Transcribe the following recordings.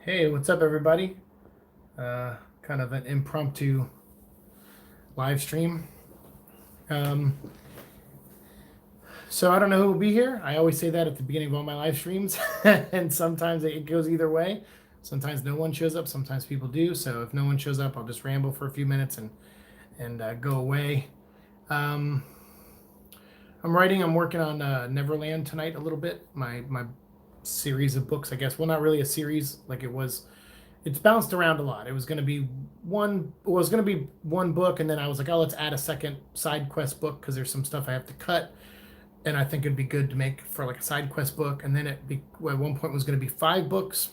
Hey, what's up, everybody? Kind of an impromptu live stream. Um, so I don't know who will be here. I always say that at the beginning of all my live streams, and sometimes it goes either way. Sometimes no one shows up. Sometimes people do. So if no one shows up, I'll just ramble for a few minutes and go away. Um, I'm writing. I'm working on Neverland tonight a little bit. My series of books, I guess. Well, not really a series like it was. It's bounced around a lot. It was going to be one book, and then I was like, oh, let's add a second side quest book because there's some stuff I have to cut, and I think it'd be good to make for like a side quest book. And then at one point was going to be 5 books,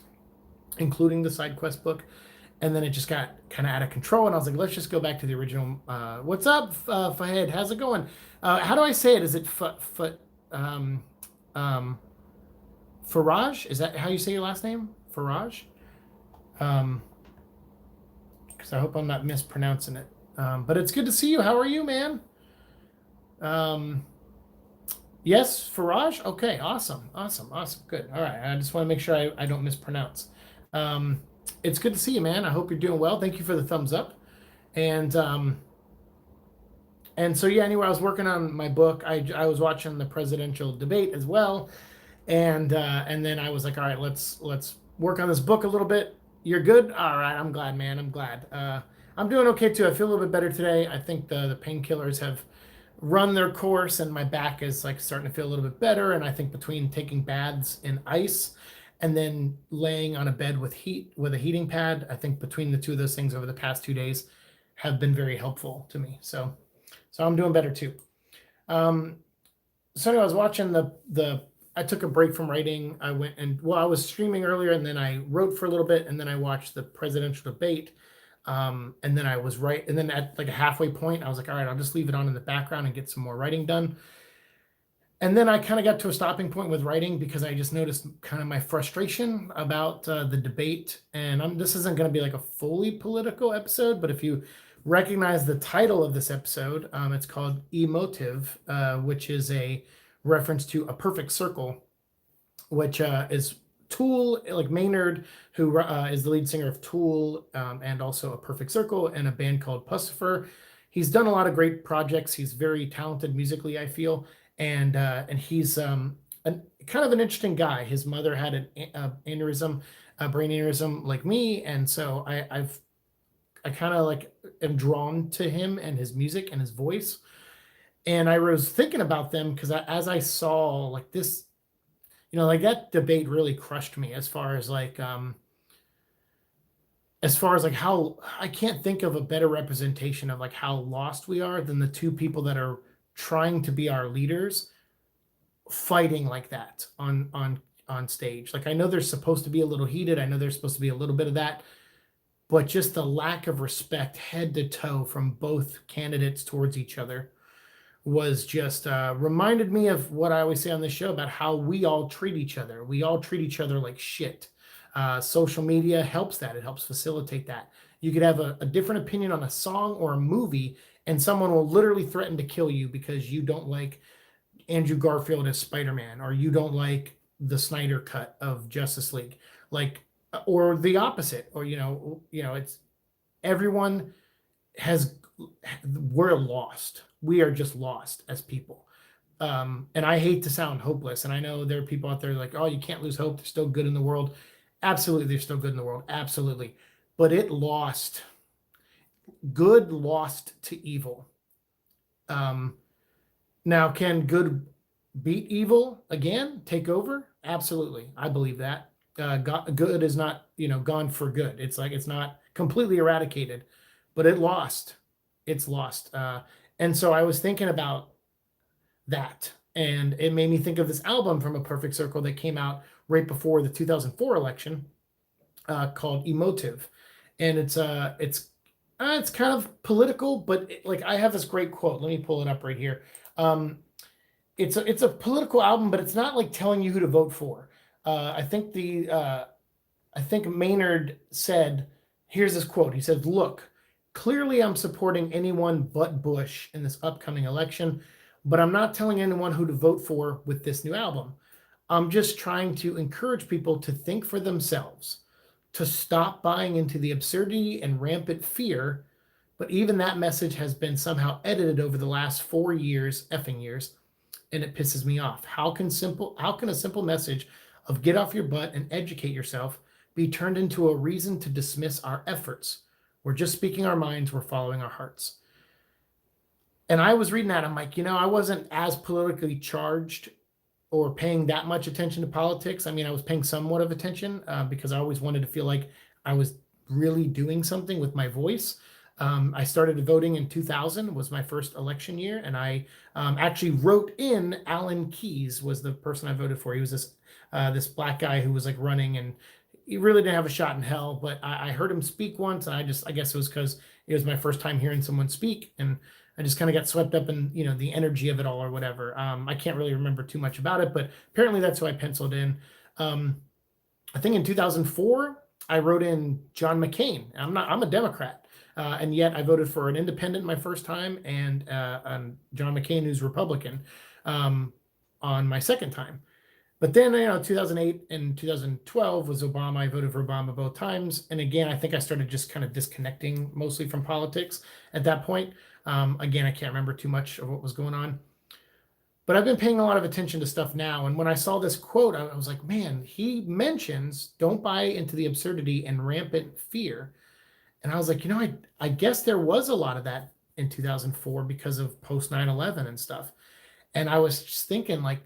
including the side quest book, and then it just got kind of out of control. And I was like, let's just go back to the original. What's up, Fahed? How's it going? How do I say it? Is it um, um, Faraj? Is that how you say your last name? Faraj? Um, because I hope I'm not mispronouncing it. But it's good to see you. How are you, man? Um, yes, Faraj? Okay, awesome. Good. All right. I just want to make sure I don't mispronounce. Um, it's good to see you, man. I hope you're doing well. Thank you for the thumbs up. And so yeah, anyway, I was working on my book. I was watching the presidential debate as well. And then I was like, all right, let's work on this book a little bit. You're good? All right, I'm glad, man. I'm glad. I'm doing okay too. I feel a little bit better today. I think the painkillers have run their course, and my back is like starting to feel a little bit better. And I think between taking baths in ice and then laying on a bed with a heating pad, I think between the two of those things over the past 2 days have been very helpful to me. So I'm doing better too. So anyway, I was watching the I took a break from writing. I was streaming earlier, and then I wrote for a little bit, and then I watched the presidential debate. And then and then at like a halfway point, I was like, all right, I'll just leave it on in the background and get some more writing done. And then I kind of got to a stopping point with writing because I just noticed kind of my frustration about the debate. And this isn't going to be like a fully political episode, but if you recognize the title of this episode, it's called eMOTIVE, which is a reference to A Perfect Circle, which is Tool, like Maynard, who is the lead singer of Tool, and also A Perfect Circle and a band called Pussifer. He's done a lot of great projects. He's very talented musically, I feel, and he's kind of an interesting guy. His mother had a brain aneurysm like me, and so I kind of like am drawn to him and his music and his voice. And I was thinking about them because as I saw like this, like that debate really crushed me as far as like how I can't think of a better representation of like how lost we are than the two people that are trying to be our leaders fighting like that on stage. Like I know they're supposed to be a little heated. I know there's supposed to be a little bit of that, but just the lack of respect head to toe from both candidates towards each other was just reminded me of what I always say on this show about how we all treat each other. We all treat each other like shit. Social media helps that. It helps facilitate that. You could have a different opinion on a song or a movie, and someone will literally threaten to kill you because you don't like Andrew Garfield as Spider-Man, or you don't like the Snyder cut of Justice League, or the opposite, or it's everyone we're lost. We are just lost as people. And I hate to sound hopeless. And I know there are people out there like, oh, you can't lose hope. There's still good in the world. Absolutely, there's still good in the world. Absolutely. But good lost to evil. Now, can good beat evil again, take over? Absolutely. I believe that. Good is not, gone for good. It's like it's not completely eradicated, but it's lost. And so I was thinking about that, and it made me think of this album from A Perfect Circle that came out right before the 2004 election, called eMOTIVE. And it's kind of political, but like I have this great quote. Let me pull it up right here. It's a political album, but it's not like telling you who to vote for. I think Maynard said, here's this quote. He said, "Look, clearly I'm supporting anyone but Bush in this upcoming election, but I'm not telling anyone who to vote for with this new album. I'm just trying to encourage people to think for themselves, to stop buying into the absurdity and rampant fear. But even that message has been somehow edited over the last 4 years, effing years, and it pisses me off. How can a simple message of get off your butt and educate yourself be turned into a reason to dismiss our efforts? We're just speaking our minds, we're following our hearts. And I was reading that, I'm like, I wasn't as politically charged or paying that much attention to politics. I mean, I was paying somewhat of attention because I always wanted to feel like I was really doing something with my voice. I started voting in 2000, was my first election year, and I actually wrote in Alan Keyes was the person I voted for. He was this black guy who was like running, and he really didn't have a shot in hell. But I heard him speak once, and I guess it was because it was my first time hearing someone speak, and I just kind of got swept up in the energy of it all or whatever. I can't really remember too much about it, but apparently that's who I penciled in. I think in 2004 I wrote in John McCain. I'm a Democrat, and yet I voted for an independent my first time, and John McCain, who's Republican, on my second time. But then 2008 and 2012 was Obama. I voted for Obama both times, and again I think I started just kind of disconnecting mostly from politics at that point. Again, I can't remember too much of what was going on, but I've been paying a lot of attention to stuff now. And when I saw this quote, I was like, man, he mentions don't buy into the absurdity and rampant fear. And I was like, I guess there was a lot of that in 2004 because of post 9/11 and stuff. And I was just thinking, like,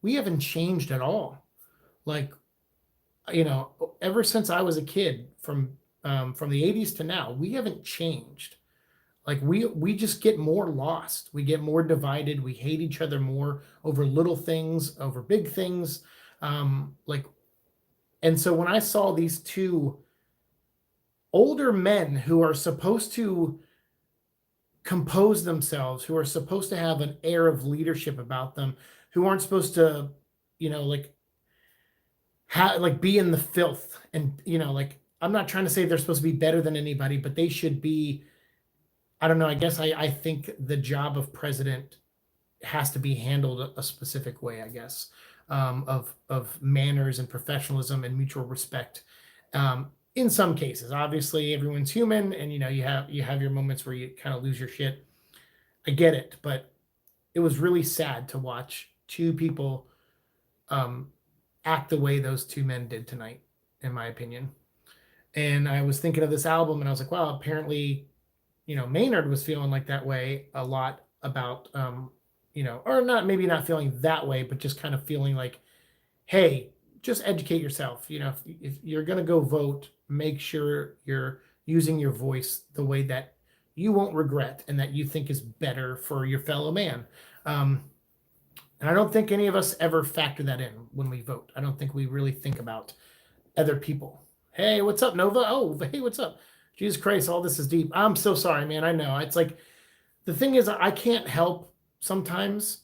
we haven't changed at all. Like, ever since I was a kid, from the 80s to now, we haven't changed. Like we just get more lost. We get more divided. We hate each other more over little things, over big things. And so when I saw these two older men who are supposed to compose themselves, who are supposed to have an air of leadership about them, who aren't supposed to, be in the filth, and I'm not trying to say they're supposed to be better than anybody, but they should be. I don't know. I guess I think the job of president has to be handled a specific way, I guess, of manners and professionalism and mutual respect. In some cases, obviously, everyone's human, and you have your moments where you kind of lose your shit. I get it, but it was really sad to watch two people act the way those two men did tonight, in my opinion. And I was thinking of this album, and I was like, wow, apparently Maynard was feeling like that way a lot about, or not, maybe not feeling that way, but just kind of feeling like, hey, just educate yourself. If you're going to go vote, make sure you're using your voice the way that you won't regret and that you think is better for your fellow man. And I don't think any of us ever factor that in when we vote. I don't think we really think about other people. Hey, what's up, Nova? Oh, hey, what's up? Jesus Christ, all this is deep. I'm so sorry, man. I know. It's like, the thing is, I can't help sometimes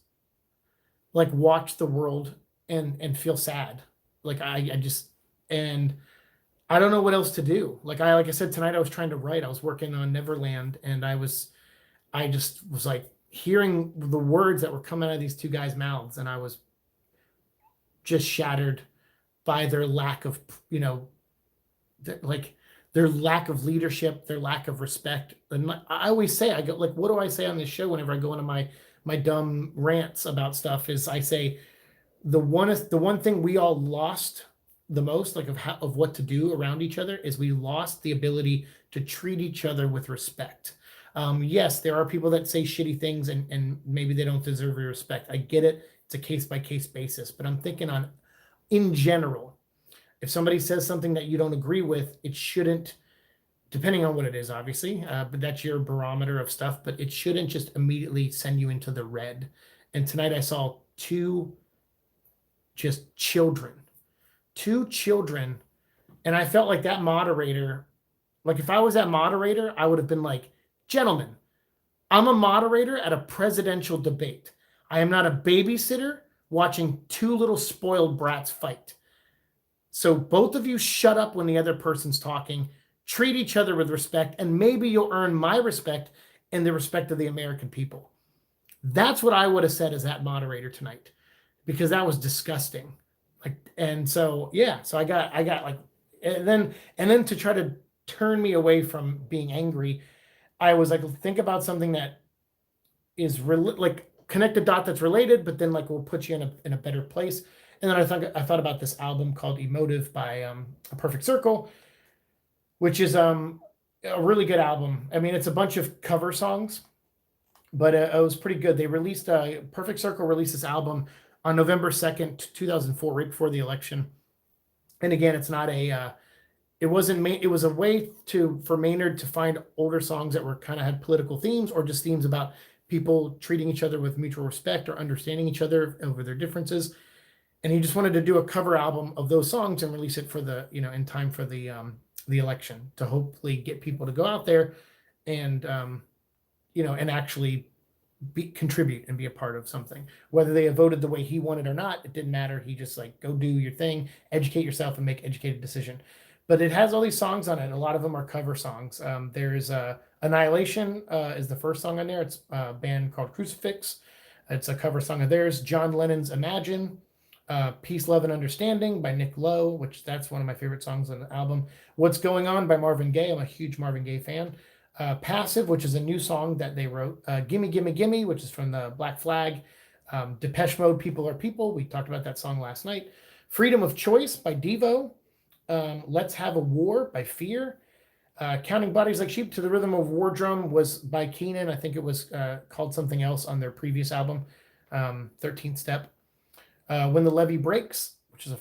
like watch the world and feel sad. Like I just, and I don't know what else to do. Like I said, tonight I was trying to write. I was working on Neverland, and I just was like hearing the words that were coming out of these two guys' mouths, and I was just shattered by their lack of, like their lack of leadership, their lack of respect. And I always say, I go, like, what do I say on this show whenever I go into my dumb rants about stuff, is I say the one thing we all lost the most, like of what to do around each other, is we lost the ability to treat each other with respect. Yes, there are people that say shitty things and maybe they don't deserve your respect. I get it. It's a case by case basis, but I'm thinking in general, if somebody says something that you don't agree with, it shouldn't, depending on what it is, obviously, but that's your barometer of stuff, but it shouldn't just immediately send you into the red. And tonight I saw two children, and I felt like that moderator, like if I was that moderator, I would have been like, gentlemen, I'm a moderator at a presidential debate. I am not a babysitter watching two little spoiled brats fight. So both of you shut up when the other person's talking, treat each other with respect, and maybe you'll earn my respect and the respect of the American people. That's what I would have said as that moderator tonight, because that was disgusting. Like, and so, yeah, so I got like, and then to try to turn me away from being angry, I was like, think about something that is like connect a dot that's related, but then like will put you in a better place. And then I thought about this album called eMOTIVE by A Perfect Circle, which is a really good album. I mean, it's a bunch of cover songs, but it was pretty good. They released Perfect Circle released this album on November 2nd, 2004, right before the election. And again, it's not a it wasn't it was a way for Maynard to find older songs that were kind of had political themes or just themes about people treating each other with mutual respect or understanding each other over their differences. And he just wanted to do a cover album of those songs and release it for in time for the election, to hopefully get people to go out there and and actually contribute and be a part of something. Whether they have voted the way he wanted or not, it didn't matter. He just like, go do your thing, educate yourself, and make educated decision. But it has all these songs on it. A lot of them are cover songs. There's Annihilation is the first song on there. It's a band called Crucifix. It's a cover song of theirs. John Lennon's Imagine. Peace, Love, and Understanding by Nick Lowe, which that's one of my favorite songs on the album. What's Going On by Marvin Gaye. I'm a huge Marvin Gaye fan. Passive, which is a new song that they wrote. Gimme, Gimme, Gimme, which is from the Black Flag. Depeche Mode, People Are People. We talked about that song last night. Freedom of Choice by Devo. Let's Have a War by Fear. Counting Bodies Like Sheep to the Rhythm of War Drum was by Keenan. I think it was called something else on their previous album, 13th Step. When the Levee Breaks, which is a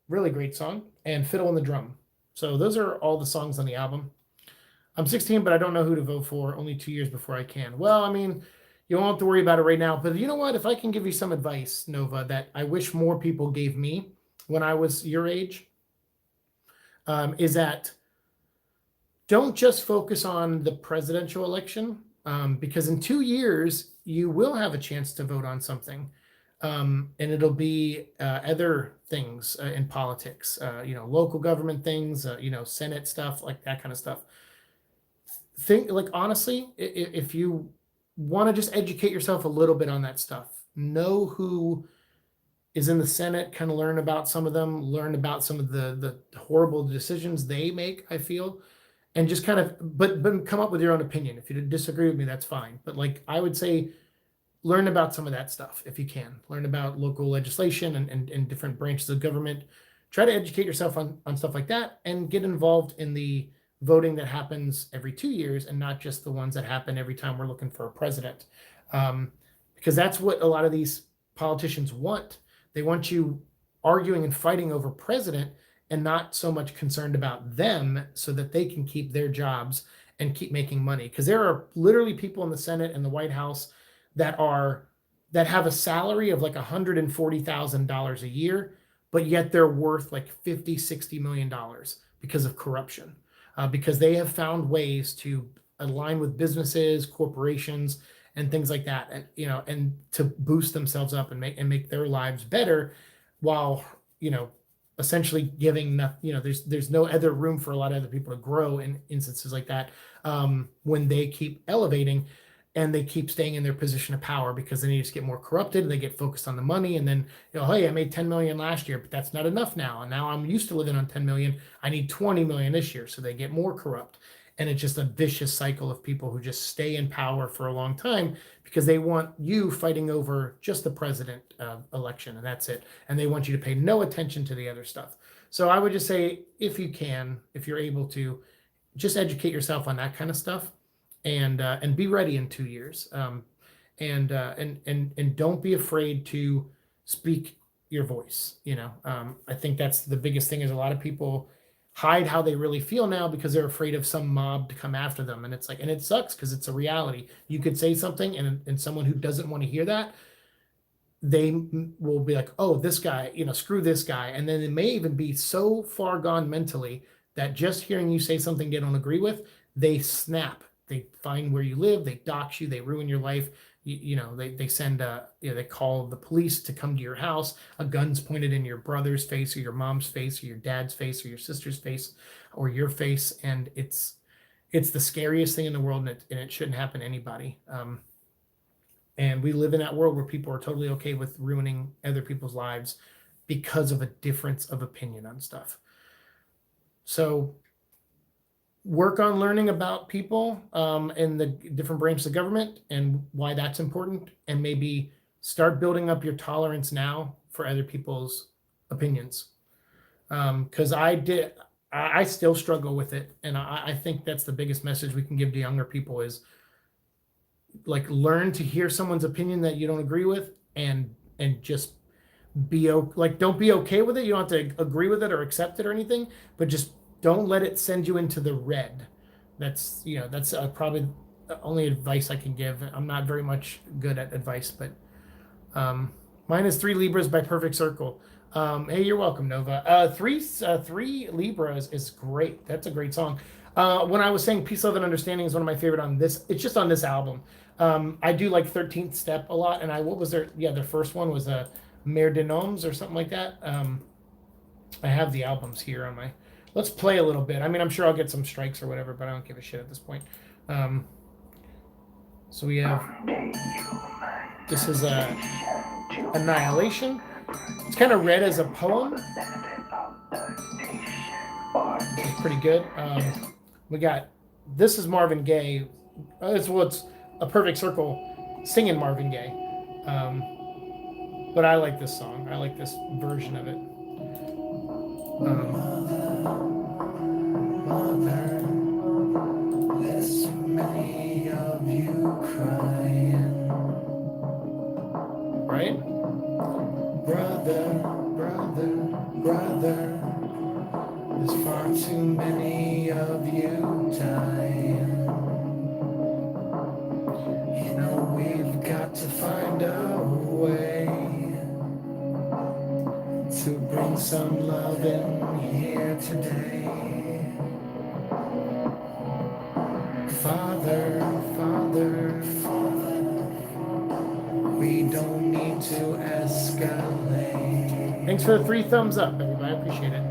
really great song, and Fiddle on the Drum. So those are all the songs on the album. I'm 16, but I don't know who to vote for. Only 2 years before I can. Well, I mean, you don't have to worry about it right now. But you know what? If I can give you some advice, Nova, that I wish more people gave me when I was your age, is that don't just focus on the presidential election, because in 2 years, you will have a chance to vote on something. And it'll be other things in politics, local government things, Senate stuff, like that kind of stuff. Think, like, honestly, if you want to just educate yourself a little bit on that stuff, know who is in the Senate, kind of learn about some of them, learn about some of the horrible decisions they make, I feel, and just kind of, but come up with your own opinion. If you disagree with me, that's fine. But like, I would say, learn about some of that stuff if you can. Learn about local legislation and different branches of government. Try to educate yourself on stuff like that, and get involved in the voting that happens every 2 years, and not just the ones that happen every time we're looking for a president. Because that's what a lot of these politicians want. They want you arguing and fighting over president, and not so much concerned about them, so that they can keep their jobs and keep making money. Because there are literally people in the Senate and the White House that have a salary of like $140,000 a year, but yet they're worth like $50-60 million because of corruption, because they have found ways to align with businesses, corporations, and things like that, and to boost themselves up and make their lives better, while essentially giving there's no other room for a lot of other people to grow in instances like that, when they keep elevating and they keep staying in their position of power, because then they just get more corrupted and they get focused on the money. And then, hey, I made 10 million last year, but that's not enough now. And now I'm used to living on 10 million. I need 20 million this year. So they get more corrupt. And it's just a vicious cycle of people who just stay in power for a long time, because they want you fighting over just the president election, and that's it. And they want you to pay no attention to the other stuff. So I would just say, if you can, if you're able to, just educate yourself on that kind of stuff, and be ready in 2 years. And don't be afraid to speak your voice. I think that's the biggest thing, is a lot of people hide how they really feel now because they're afraid of some mob to come after them. And it's like, and it sucks, because it's a reality. You could say something, and someone who doesn't want to hear that, they will be like, oh, this guy, screw this guy. And then it may even be so far gone mentally that just hearing you say something they don't agree with, they snap. They find where you live, they dox you, they ruin your life. They send they call the police to come to your house. A gun's pointed in your brother's face, or your mom's face, or your dad's face, or your sister's face, or your face. And it's the scariest thing in the world, and it shouldn't happen to anybody. And we live in that world where people are totally okay with ruining other people's lives because of a difference of opinion on stuff. So work on learning about people in the different branches of government and why that's important, and maybe start building up your tolerance now for other people's opinions. Because I still struggle with it, and I think that's the biggest message we can give to younger people is like learn to hear someone's opinion that you don't agree with, and just like don't be okay with it. You don't have to agree with it or accept it or anything, but just don't let it send you into the red. That's probably the only advice I can give. I'm not very much good at advice, but mine is Three Libras by Perfect Circle. Hey, you're welcome, Nova. Three Libras is great. That's a great song. When I was saying Peace, Love, and Understanding is one of my favorite on this, it's just on this album. I do like 13th Step a lot, and what was their first one was Mère de Noms or something like that. I have the albums here on my. Let's play a little bit. I mean, I'm sure I'll get some strikes or whatever, but I don't give a shit at this point. So we have. This is Annihilation. It's kind of read as a poem. It's pretty good. We got. This is Marvin Gaye. It's a Perfect Circle singing Marvin Gaye. But I like this song. I like this version of it. Mother, there's so many of you crying. Right? Brother, there's far too many of you dying. You know we've got to find a way to bring some love in here today. Father, we don't need to escalate. Thanks for the 3 thumbs up, everybody. I appreciate it.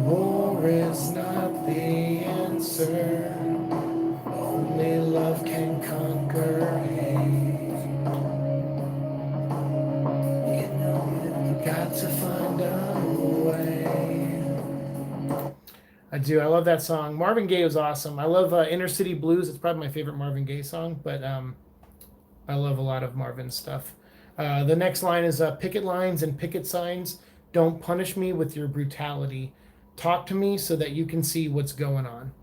War is not the answer. Only love can conquer hate. You know you've got to find a way. I do. I love that song. Marvin Gaye was awesome. I love Inner City Blues. It's probably my favorite Marvin Gaye song, but I love a lot of Marvin's stuff. The next line is picket lines and picket signs. Don't punish me with your brutality. Talk to me so that you can see what's going on.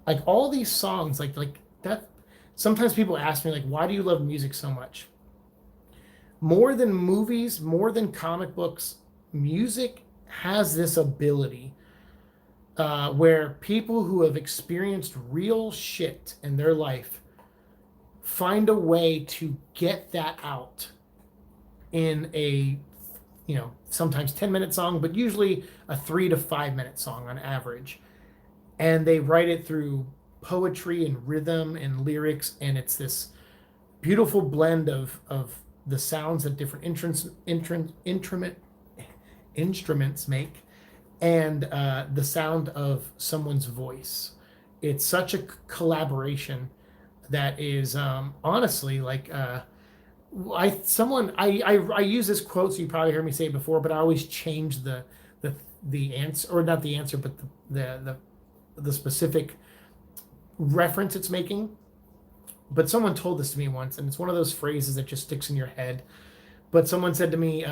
Like all these songs, like that. Sometimes people ask me, like, why do you love music so much? More than movies, more than comic books, music has this ability where people who have experienced real shit in their life find a way to get that out in a, sometimes 10-minute song, but usually a 3 to 5 minute song on average. And they write it through poetry and rhythm and lyrics, and it's this beautiful blend of the sounds that different instruments make, and the sound of someone's voice. It's such a collaboration that is honestly like I use this quote, so you probably heard me say it before, but I always change the answer, or not the answer, but the specific reference it's making. But someone told this to me once, and it's one of those phrases that just sticks in your head. But someone said to me,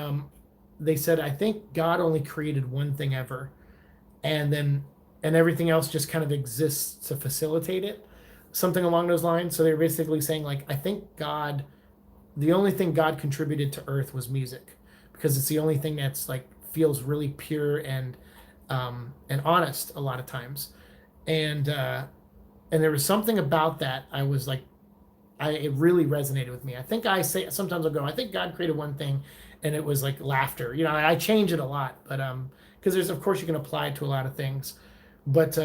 they said, I think God only created one thing ever, and everything else just kind of exists to facilitate it, something along those lines. So they're basically saying, like, I think the only thing God contributed to Earth was music, because it's the only thing that's like feels really pure and honest a lot of times, and there was something about that. I was like, it really resonated with me. I think sometimes I'll go, I think God created one thing, and it was like laughter. I change it a lot, but because there's, of course, you can apply it to a lot of things, but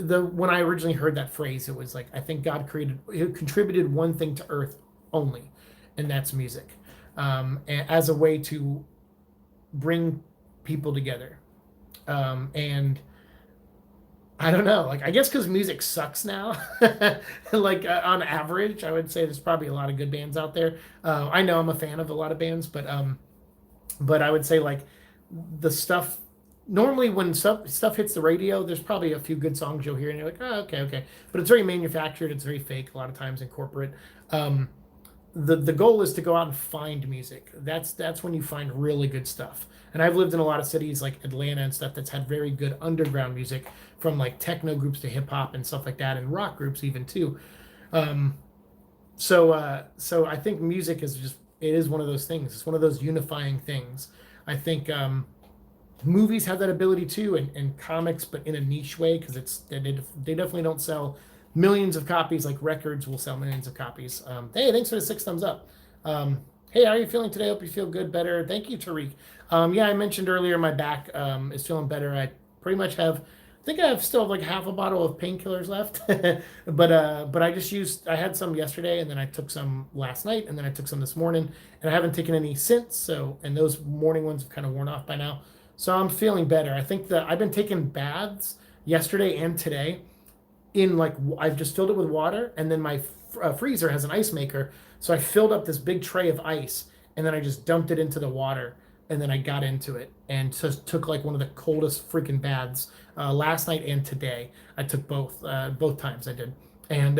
when I originally heard that phrase, it was like, I think God contributed one thing to Earth only, and that's music, as a way to bring people together, and I don't know, like, I guess because music sucks now. Like on average, I would say there's probably a lot of good bands out there. I know I'm a fan of a lot of bands, but I would say, like, the stuff. Normally, when stuff hits the radio, there's probably a few good songs you'll hear, and you're like, oh, okay, okay. But it's very manufactured. It's very fake a lot of times in corporate. Um, the goal is to go out and find music. That's when you find really good stuff. And I've lived in a lot of cities like Atlanta and stuff that's had very good underground music, from like techno groups to hip hop and stuff like that, and rock groups even too. Um, so I think music is just, it is one of those things. It's one of those unifying things. I think movies have that ability too, and comics, but in a niche way, because they definitely don't sell millions of copies like records will sell millions of copies. Hey, thanks for the 6 thumbs up. Hey, how are you feeling today? Hope you feel good, better. Thank you, Tariq. Yeah, I mentioned earlier my back is feeling better. I pretty much have, I think I have still have like half a bottle of painkillers left, but I had some yesterday, and then I took some last night, and then I took some this morning, and I haven't taken any since. So, and those morning ones have kind of worn off by now. So I'm feeling better. I think that I've been taking baths yesterday and today in like, I've just filled it with water, and then my freezer has an ice maker, so I filled up this big tray of ice, and then I just dumped it into the water, and then I got into it and just took like one of the coldest freaking baths last night and today. I took both times I did, and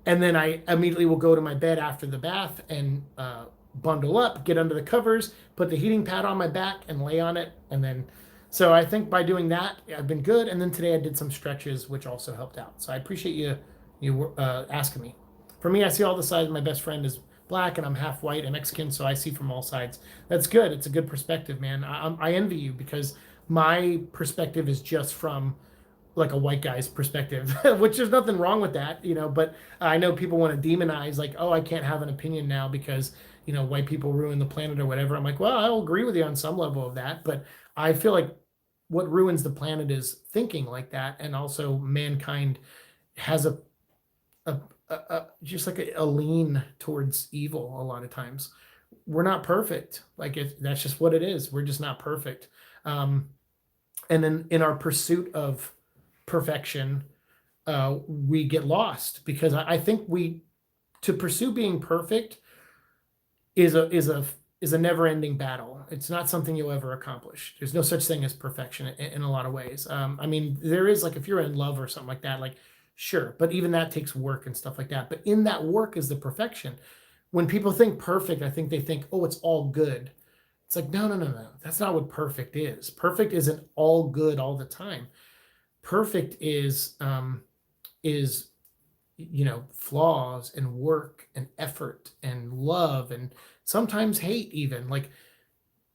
and then I immediately will go to my bed after the bath and bundle up, get under the covers, put the heating pad on my back, and lay on it, and then. So I think by doing that, I've been good. And then today I did some stretches, which also helped out. So I appreciate you asking me. For me, I see all the sides. My best friend is black, and I'm half white and Mexican, so I see from all sides. That's good. It's a good perspective, man. I envy you, because my perspective is just from like a white guy's perspective, which there's nothing wrong with that, But I know people want to demonize, like, oh, I can't have an opinion now because white people ruin the planet or whatever. I'm like, well, I'll agree with you on some level of that, but I feel like what ruins the planet is thinking like that, and also mankind has just like a lean towards evil a lot of times. We're not perfect. Like, that's just what it is. We're just not perfect. And then in our pursuit of perfection, we get lost, because I think to pursue being perfect is a never-ending battle. It's not something you'll ever accomplish. There's no such thing as perfection in a lot of ways. I mean, there is, like, if you're in love or something like that, like, sure, but even that takes work and stuff like that. But in that work is the perfection. When people think perfect, I think they think, oh, it's all good. It's like, no, no, no, no. That's not what perfect is. Perfect isn't all good all the time. Perfect is flaws and work and effort and love and sometimes hate, even. Like,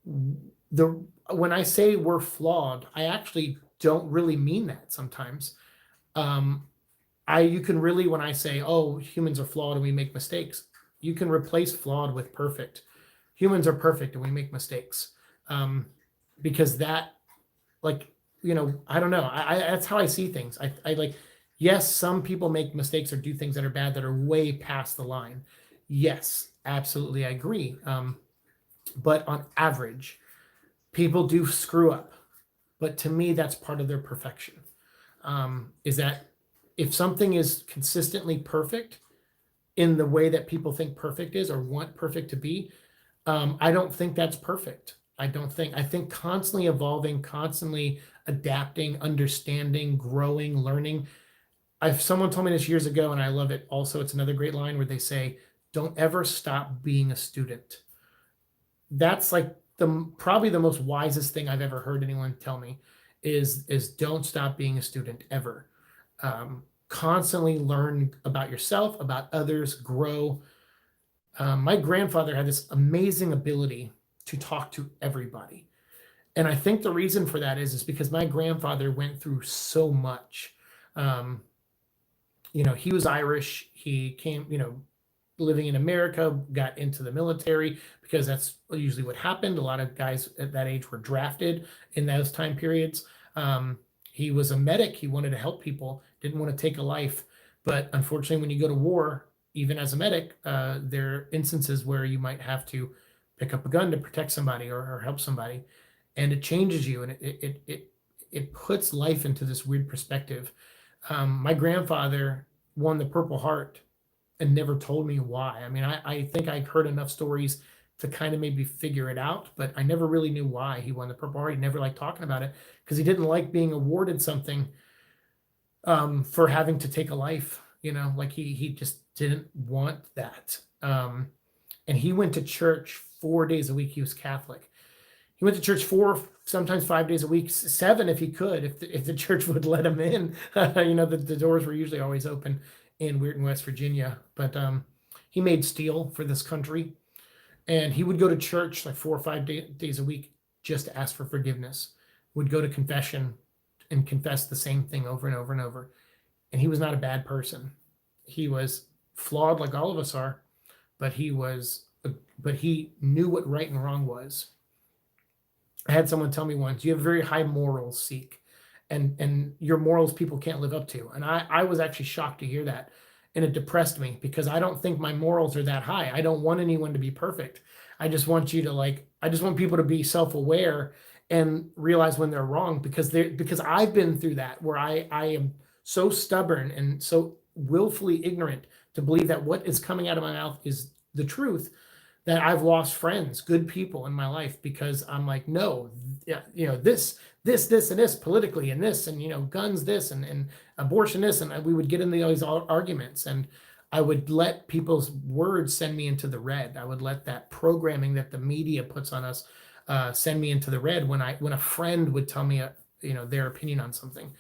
when I say we're flawed, I actually don't really mean that sometimes. You can really, when I say, oh, humans are flawed and we make mistakes, you can replace flawed with perfect. Humans are perfect and we make mistakes. Because that, like, I don't know. That's how I see things. I like, yes, some people make mistakes or do things that are bad, that are way past the line. Yes, absolutely, I agree. But on average, people do screw up. But to me, that's part of their perfection. Is that if something is consistently perfect in the way that people think perfect is or want perfect to be, I don't think that's perfect. I think constantly evolving, constantly adapting, understanding, growing, learning. Someone told me this years ago, and I love it also. It's another great line where they say, don't ever stop being a student. That's like probably the most wisest thing I've ever heard anyone tell me is don't stop being a student ever. Constantly learn about yourself, about others, grow. My grandfather had this amazing ability to talk to everybody. And I think the reason for that is because my grandfather went through so much. He was Irish. He came, living in America, got into the military because that's usually what happened. A lot of guys at that age were drafted in those time periods. He was a medic. He wanted to help people, didn't want to take a life. But unfortunately, when you go to war, even as a medic, there are instances where you might have to pick up a gun to protect somebody or help somebody. And it changes you, and it puts life into this weird perspective. My grandfather won the Purple Heart and never told me why. I mean, I think I heard enough stories to kind of maybe figure it out, but I never really knew why he won the Purple Heart. He never liked talking about it because he didn't like being awarded something for having to take a life. Like he just didn't want that. And he went to church 4 days a week. He was Catholic. He went to church 4, sometimes 5 days a week, 7 if he could, if the church would let him in. The doors were usually always open in Weirton, West Virginia. But he made steel for this country, and he would go to church like 4 or 5 days a week just to ask for forgiveness. Would go to confession and confess the same thing over and over and over. And he was not a bad person. He was flawed like all of us are, but he knew what right and wrong was. I had someone tell me once, you have very high morals, Siike, and your morals people can't live up to. And I was actually shocked to hear that. And it depressed me because I don't think my morals are that high. I don't want anyone to be perfect. I just want people to be self-aware and realize when they're wrong, because I've been through that, where I am so stubborn and so willfully ignorant to believe that what is coming out of my mouth is the truth, that I've lost friends, good people in my life, because I'm like, no, this, and this politically, and this, and, guns, this, and abortion, this, and we would get into these arguments, and I would let people's words send me into the red. I would let that programming that the media puts on us send me into the red when a friend would tell me, their opinion on something.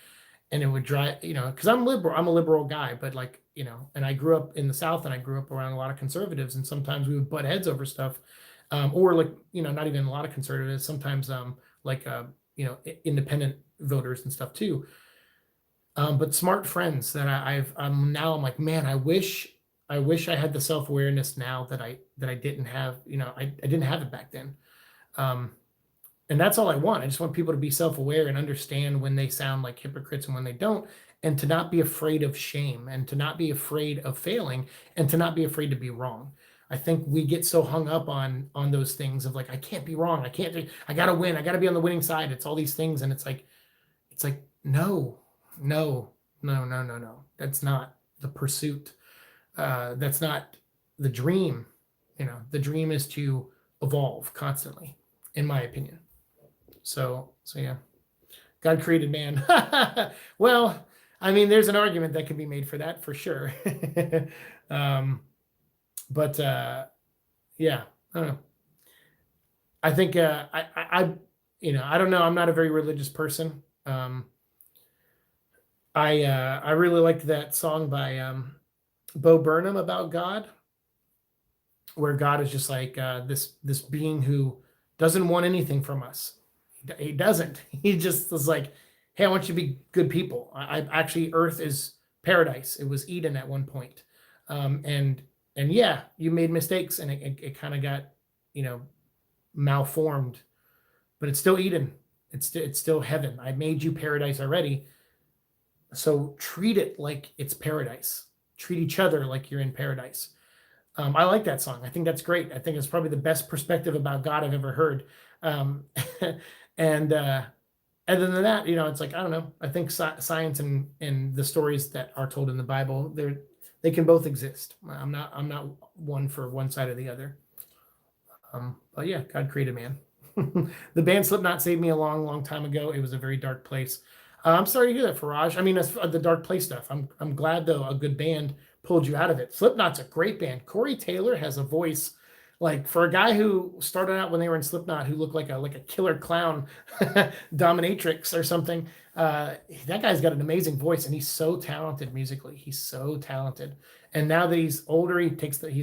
And it would drive, because I'm a liberal guy, but and I grew up in the South, and I grew up around a lot of conservatives, and sometimes we would butt heads over stuff, or not even a lot of conservatives, sometimes independent voters and stuff too. But smart friends that I'm like, man, I wish I had the self-awareness now that I didn't have. I didn't have it back then. And that's all I want. I just want people to be self-aware and understand when they sound like hypocrites and when they don't, and to not be afraid of shame, and to not be afraid of failing, and to not be afraid to be wrong. I think we get so hung up on those things of like, I can't be wrong. I got to win. I got to be on the winning side. It's all these things. And it's like, no. That's not the pursuit. That's not the dream. The dream is to evolve constantly, in my opinion. So yeah, God created man. Well, I mean, there's an argument that can be made for that, for sure. But yeah, I don't know. I think I don't know. I'm not a very religious person. I really liked that song by Bo Burnham about God, where God is just like this being who doesn't want anything from us. He doesn't. He just was like, hey, I want you to be good people. I actually, Earth is paradise. It was Eden at one point. And yeah, you made mistakes, and it kind of got, malformed, but it's still Eden. It's still heaven. I made you paradise already. So treat it like it's paradise. Treat each other like you're in paradise. I like that song. I think that's great. I think it's probably the best perspective about God I've ever heard. And other than that, it's like, I don't know. I think science and the stories that are told in the Bible, they can both exist. I'm not one for one side or the other. But yeah, God created man. The band Slipknot saved me a long, long time ago. It was a very dark place. I'm sorry to hear that, Faraj. I mean, that's the dark place stuff. I'm glad, though, a good band pulled you out of it. Slipknot's a great band. Corey Taylor has a voice, like, for a guy who started out when they were in Slipknot, who looked like a killer clown dominatrix or something. That guy's got an amazing voice, and he's so talented musically. He's so talented. And now that he's older, he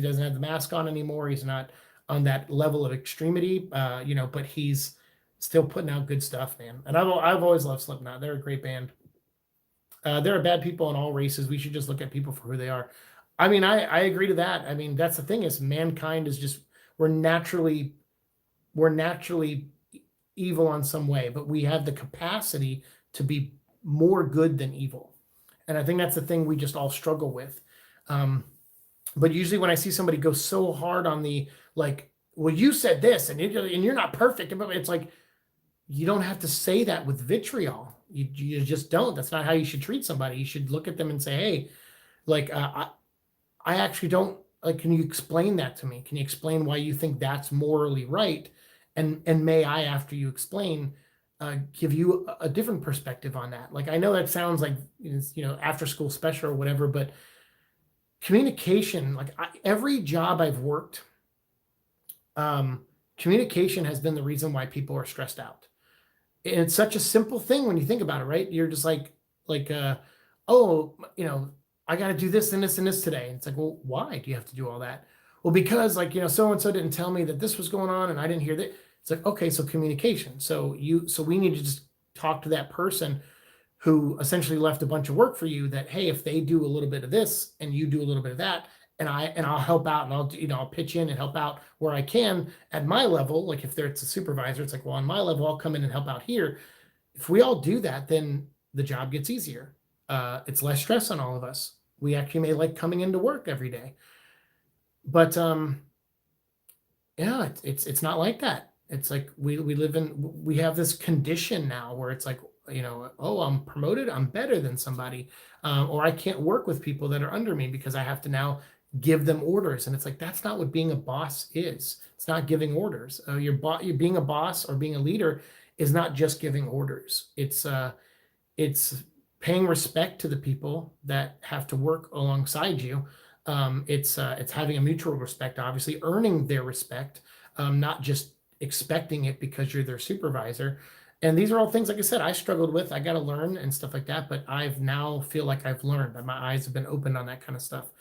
doesn't have the mask on anymore. He's not on that level of extremity, but he's still putting out good stuff, man. And I've always loved Slipknot. They're a great band. There are bad people in all races. We should just look at people for who they are. I mean, I agree to that. I mean, that's the thing, is mankind is just, we're naturally evil on some way, but we have the capacity to be more good than evil. And I think that's the thing we just all struggle with. But usually when I see somebody go so hard on the, like, well, you said this and you're not perfect, it's like, you don't have to say that with vitriol. You just don't. That's not how you should treat somebody. You should look at them and say, hey, like, I actually don't like, can you explain that to me? Can you explain why you think that's morally right? And may I, after you explain, give you a different perspective on that. Like, I know that sounds like, after school special or whatever, but communication, like, every job I've worked, communication has been the reason why people are stressed out. And it's such a simple thing when you think about it, right? You're just like, oh, I got to do this and this and this today. And it's like, well, why do you have to do all that? Well, because, like, so and so didn't tell me that this was going on, and I didn't hear that. It's like, okay, so communication. So we need to just talk to that person who essentially left a bunch of work for you, that, hey, if they do a little bit of this and you do a little bit of that, and I'll help out, and I'll pitch in and help out where I can at my level. Like, if it's a supervisor, it's like, well, on my level, I'll come in and help out here. If we all do that, then the job gets easier. It's less stress on all of us. We actually may like coming into work every day. But yeah, it's not like that. It's like we have this condition now where it's like, oh, I'm promoted, I'm better than somebody, or I can't work with people that are under me because I have to now give them orders. And it's like, that's not what being a boss is. It's not giving orders. You're being a boss or being a leader is not just giving orders. It's paying respect to the people that have to work alongside you. It's having a mutual respect, obviously earning their respect, not just expecting it because you're their supervisor. And these are all things, like I said, I struggled with. I got to learn and stuff like that, but I've now feel like I've learned, that my eyes have been opened on that kind of stuff.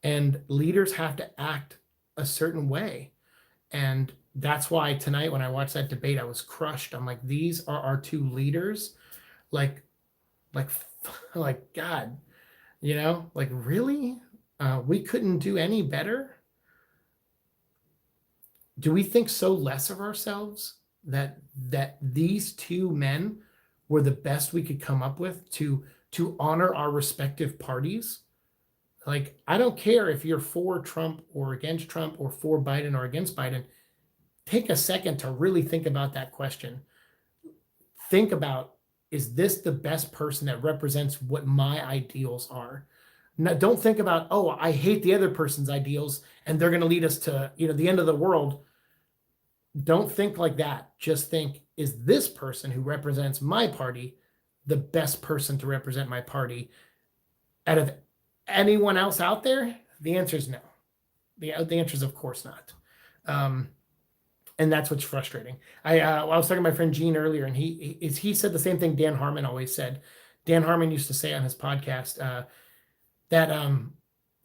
And leaders have to act a certain way. And that's why tonight, when I watched that debate, I was crushed. I'm like, these are our two leaders. Like, like, God, like, really? We couldn't do any better? Do we think so less of ourselves that these two men were the best we could come up with to honor our respective parties? Like, I don't care if you're for Trump or against Trump, or for Biden or against Biden. Take a second to really think about that question. Think about, is this the best person that represents what my ideals are? Now, don't think about, oh, I hate the other person's ideals and they're going to lead us to, the end of the world. Don't think like that. Just think, is this person who represents my party the best person to represent my party out of anyone else out there? The answer is no. The answer is, of course, not. And that's what's frustrating. I was talking to my friend Gene earlier, and he said the same thing Dan Harmon always said. Dan Harmon used to say on his podcast that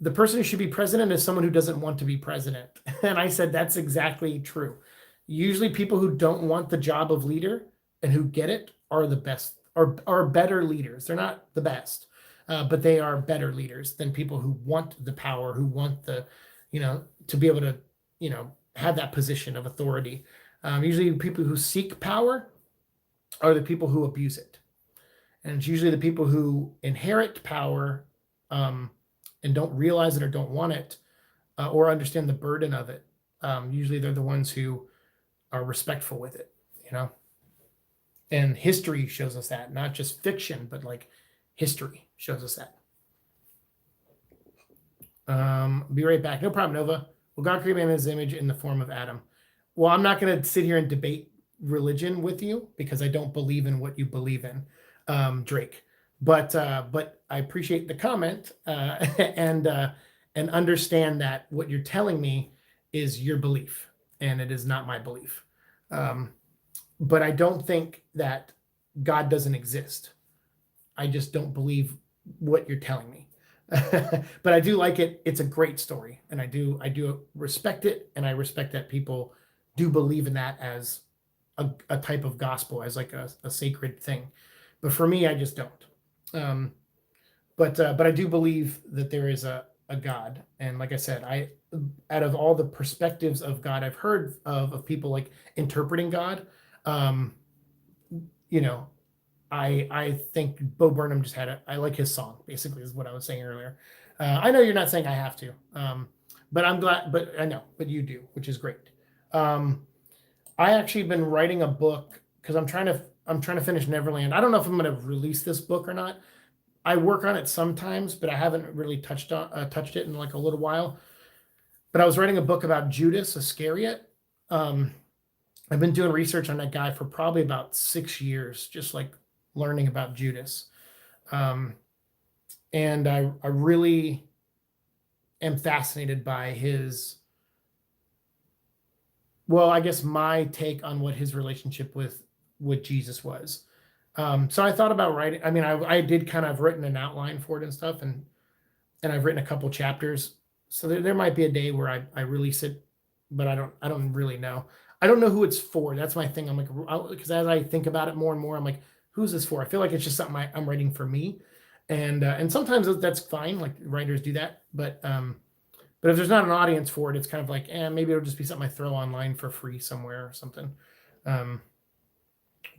the person who should be president is someone who doesn't want to be president. And I said, that's exactly true. Usually people who don't want the job of leader and who get it are the best, are better leaders. They're not the best, but they are better leaders than people who want the power, who want the, to be able to, have that position of authority. Usually people who seek power are the people who abuse it. And it's usually the people who inherit power and don't realize it or don't want it, or understand the burden of it. Usually they're the ones who are respectful with it, And history shows us that, not just fiction, but like history shows us that. Be right back. No problem, Nova. Well, God created man in his image in the form of Adam. Well, I'm not going to sit here and debate religion with you because I don't believe in what you believe in, Drake. But I appreciate the comment and understand that what you're telling me is your belief, and it is not my belief. But I don't think that God doesn't exist. I just don't believe what you're telling me. But I do like it. It's a great story, and I do respect it, and I respect that people do believe in that as a type of gospel, as like a sacred thing. But for me, I just don't. But I do believe that there is a God, and like I said, out of all the perspectives of God I've heard of people like interpreting God, I think Bo Burnham just had I like his song, basically, is what I was saying earlier. I know you're not saying I have to, but I'm glad, but I know, but you do, which is great. I actually been writing a book because I'm trying to finish Neverland. I don't know if I'm going to release this book or not. I work on it sometimes, but I haven't really touched it in like a little while. but I was writing a book about Judas Iscariot. Um, I've been doing research on that guy for probably about 6 years, just like learning about Judas. Um, and I really am fascinated by his, well, I guess my take on what his relationship with Jesus was. So I thought about writing. I mean, I did kind of written an outline for it and stuff, and I've written a couple chapters. So there might be a day where I release it, but I don't really know. I don't know who it's for. That's my thing. I'm like, because as I think about it more and more, I'm like, who's this for? I feel like it's just something I'm writing for me, and sometimes that's fine. Like writers do that, but if there's not an audience for it, it's kind of like, maybe it'll just be something I throw online for free somewhere or something. Um,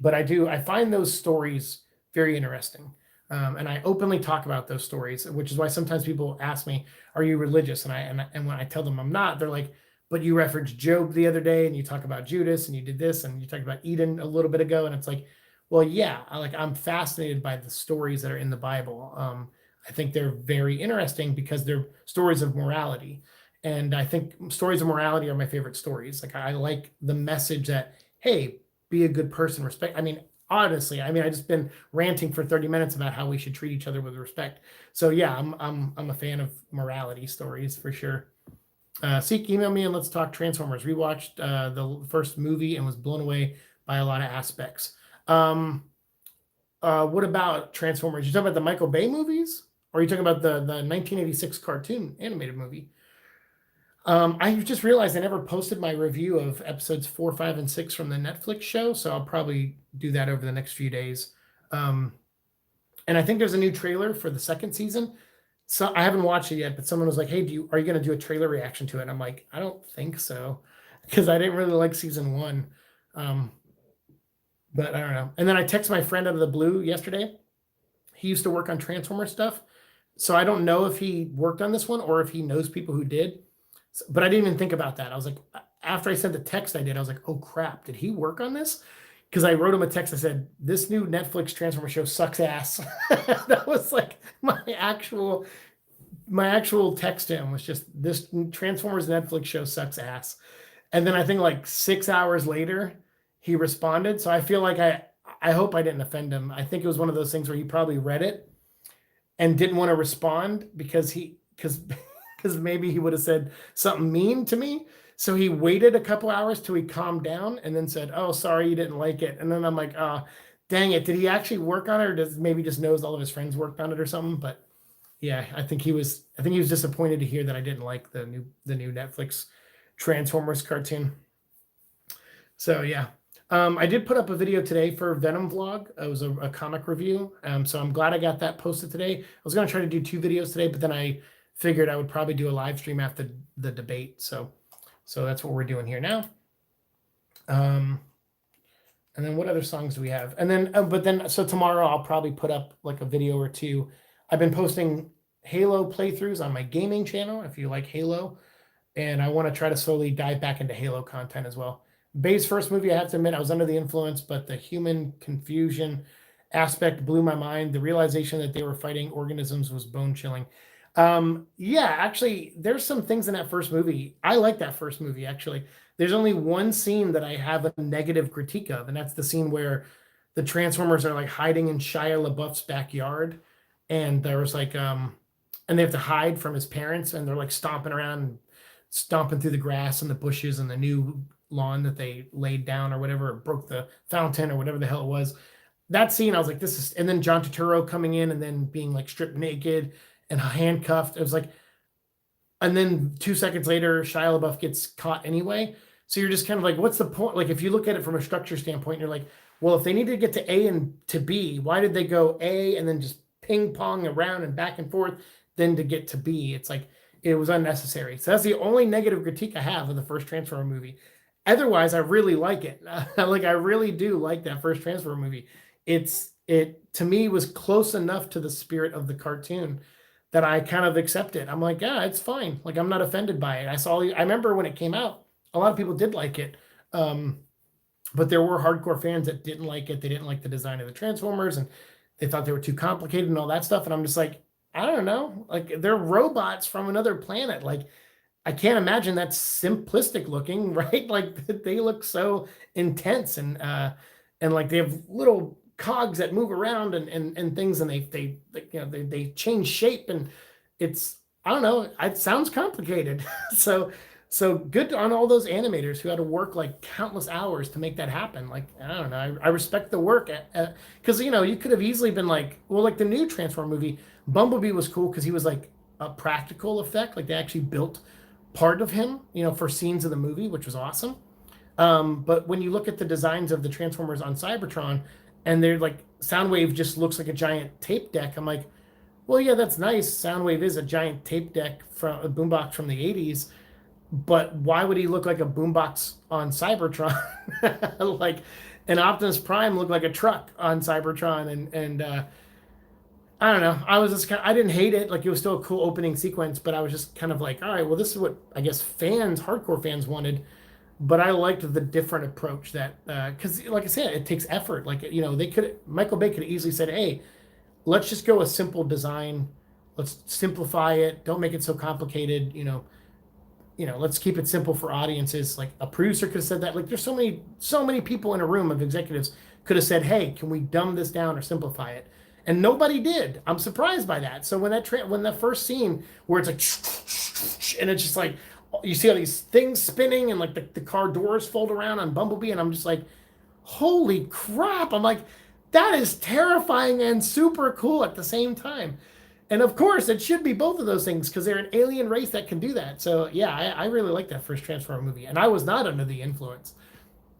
but I find those stories very interesting. And I openly talk about those stories, which is why sometimes people ask me, "Are you religious?" And when I tell them I'm not, they're like, "But you referenced Job the other day, and you talk about Judas, and you did this, and you talked about Eden a little bit ago." And it's like, well, yeah, I'm fascinated by the stories that are in the Bible. I think they're very interesting because they're stories of morality, and I think stories of morality are my favorite stories. Like I like the message that, hey, be a good person, respect. I mean, honestly, I just been ranting for 30 minutes about how we should treat each other with respect. So yeah, I'm a fan of morality stories for sure. Siike, email me and let's talk Transformers. Rewatched the first movie and was blown away by a lot of aspects. What about Transformers? You talking about the Michael Bay movies, or are you talking about the 1986 cartoon animated movie? I just realized I never posted my review of episodes 4, 5, and 6 from the Netflix show, so I'll probably do that over the next few days. Um, and I think there's a new trailer for the second season. So I haven't watched it yet, but someone was like, "Hey, are you going to do a trailer reaction to it?" And I'm like, "I don't think so," because I didn't really like season one. Um, but I don't know. And then I texted my friend out of the blue yesterday. He used to work on Transformer stuff, so I don't know if he worked on this one or if he knows people who did. But I didn't even think about that. I was like, after I sent the text I did, I was like, oh crap, did he work on this? Because I wrote him a text. I said, this new Netflix Transformer show sucks ass. That was like my actual text to him was just, this Transformers Netflix show sucks ass. And then I think like 6 hours later, he responded. So I feel like I hope I didn't offend him. I think it was one of those things where he probably read it and didn't want to respond because maybe he would have said something mean to me. So he waited a couple hours till he calmed down and then said, "Oh, sorry, you didn't like it." And then I'm like, "Oh, dang it. Did he actually work on it, or does maybe just knows all of his friends worked on it or something?" But yeah, I think he was disappointed to hear that I didn't like the new Netflix Transformers cartoon. So yeah. I did put up a video today for Venom vlog. It was a comic review. So I'm glad I got that posted today. I was going to try to do 2 videos today, but then I figured I would probably do a live stream after the debate. So that's what we're doing here now. And then what other songs do we have? And then, so tomorrow I'll probably put up like a video or two. I've been posting Halo playthroughs on my gaming channel, if you like Halo. And I want to try to slowly dive back into Halo content as well. Bay's first movie, I have to admit, I was under the influence, but the human confusion aspect blew my mind. The realization that they were fighting organisms was bone chilling. Yeah, actually, there's some things in that first movie. I like that first movie, actually. There's only one scene that I have a negative critique of, and that's the scene where the Transformers are like hiding in Shia LaBeouf's backyard, and there was like and they have to hide from his parents, and they're like stomping around, stomping through the grass and the bushes and the new lawn that they laid down or whatever, or broke the fountain or whatever the hell it was. That scene, I was like, this is, and then John Turturro coming in and then being like stripped naked and handcuffed. It was like, and then 2 seconds later, Shia LaBeouf gets caught anyway. So you're just kind of like, what's the point? Like, if you look at it from a structure standpoint, you're like, well, if they needed to get to A and to B, why did they go A and then just ping pong around and back and forth, then to get to B? It's like, it was unnecessary. So that's the only negative critique I have of the first Transformer movie. Otherwise, I really like it. Like, I really do like that first Transformer movie. It to me was close enough to the spirit of the cartoon that I kind of accept it. I'm like, yeah, it's fine. Like, I'm not offended by it. I remember when it came out, a lot of people did like it. But there were hardcore fans that didn't like it. They didn't like the design of the Transformers, and they thought they were too complicated and all that stuff. And I'm just like, I don't know. Like, they're robots from another planet. Like, I can't imagine that's simplistic looking, right? Like they look so intense and like they have little cogs that move around and things and they change shape and it's I don't know, it sounds complicated. so so good on all those animators who had to work like countless hours to make that happen. Like I don't know, I respect the work because you could have easily been like, well, like the new Transform movie, Bumblebee was cool because he was like a practical effect, like they actually built part of him, for scenes of the movie, which was awesome. But when you look at the designs of the Transformers on Cybertron, and they're like Soundwave just looks like a giant tape deck. I'm like, well, yeah, that's nice. Soundwave is a giant tape deck from a boombox from the '80s, but why would he look like a boombox on Cybertron? Like, an Optimus Prime looked like a truck on Cybertron, and I don't know. I was just I didn't hate it. Like it was still a cool opening sequence, but I was just kind of like, all right, well, this is what I guess hardcore fans wanted. But I liked the different approach that because, like I said, it takes effort. Like Michael Bay could have easily said, hey, let's just go a simple design. Let's simplify it. Don't make it so complicated. Let's keep it simple for audiences. Like a producer could have said that. Like there's so many people in a room of executives could have said, "Hey, can we dumb this down or simplify it?" And nobody did. I'm surprised by that. So when that first scene where it's like and it's just like you see all these things spinning and like the car doors fold around on Bumblebee and I'm just like, "Holy crap." I'm like, "That is terrifying and super cool at the same time." And of course, it should be both of those things because they're an alien race that can do that. So yeah, I really like that first Transformer movie, and I was not under the influence.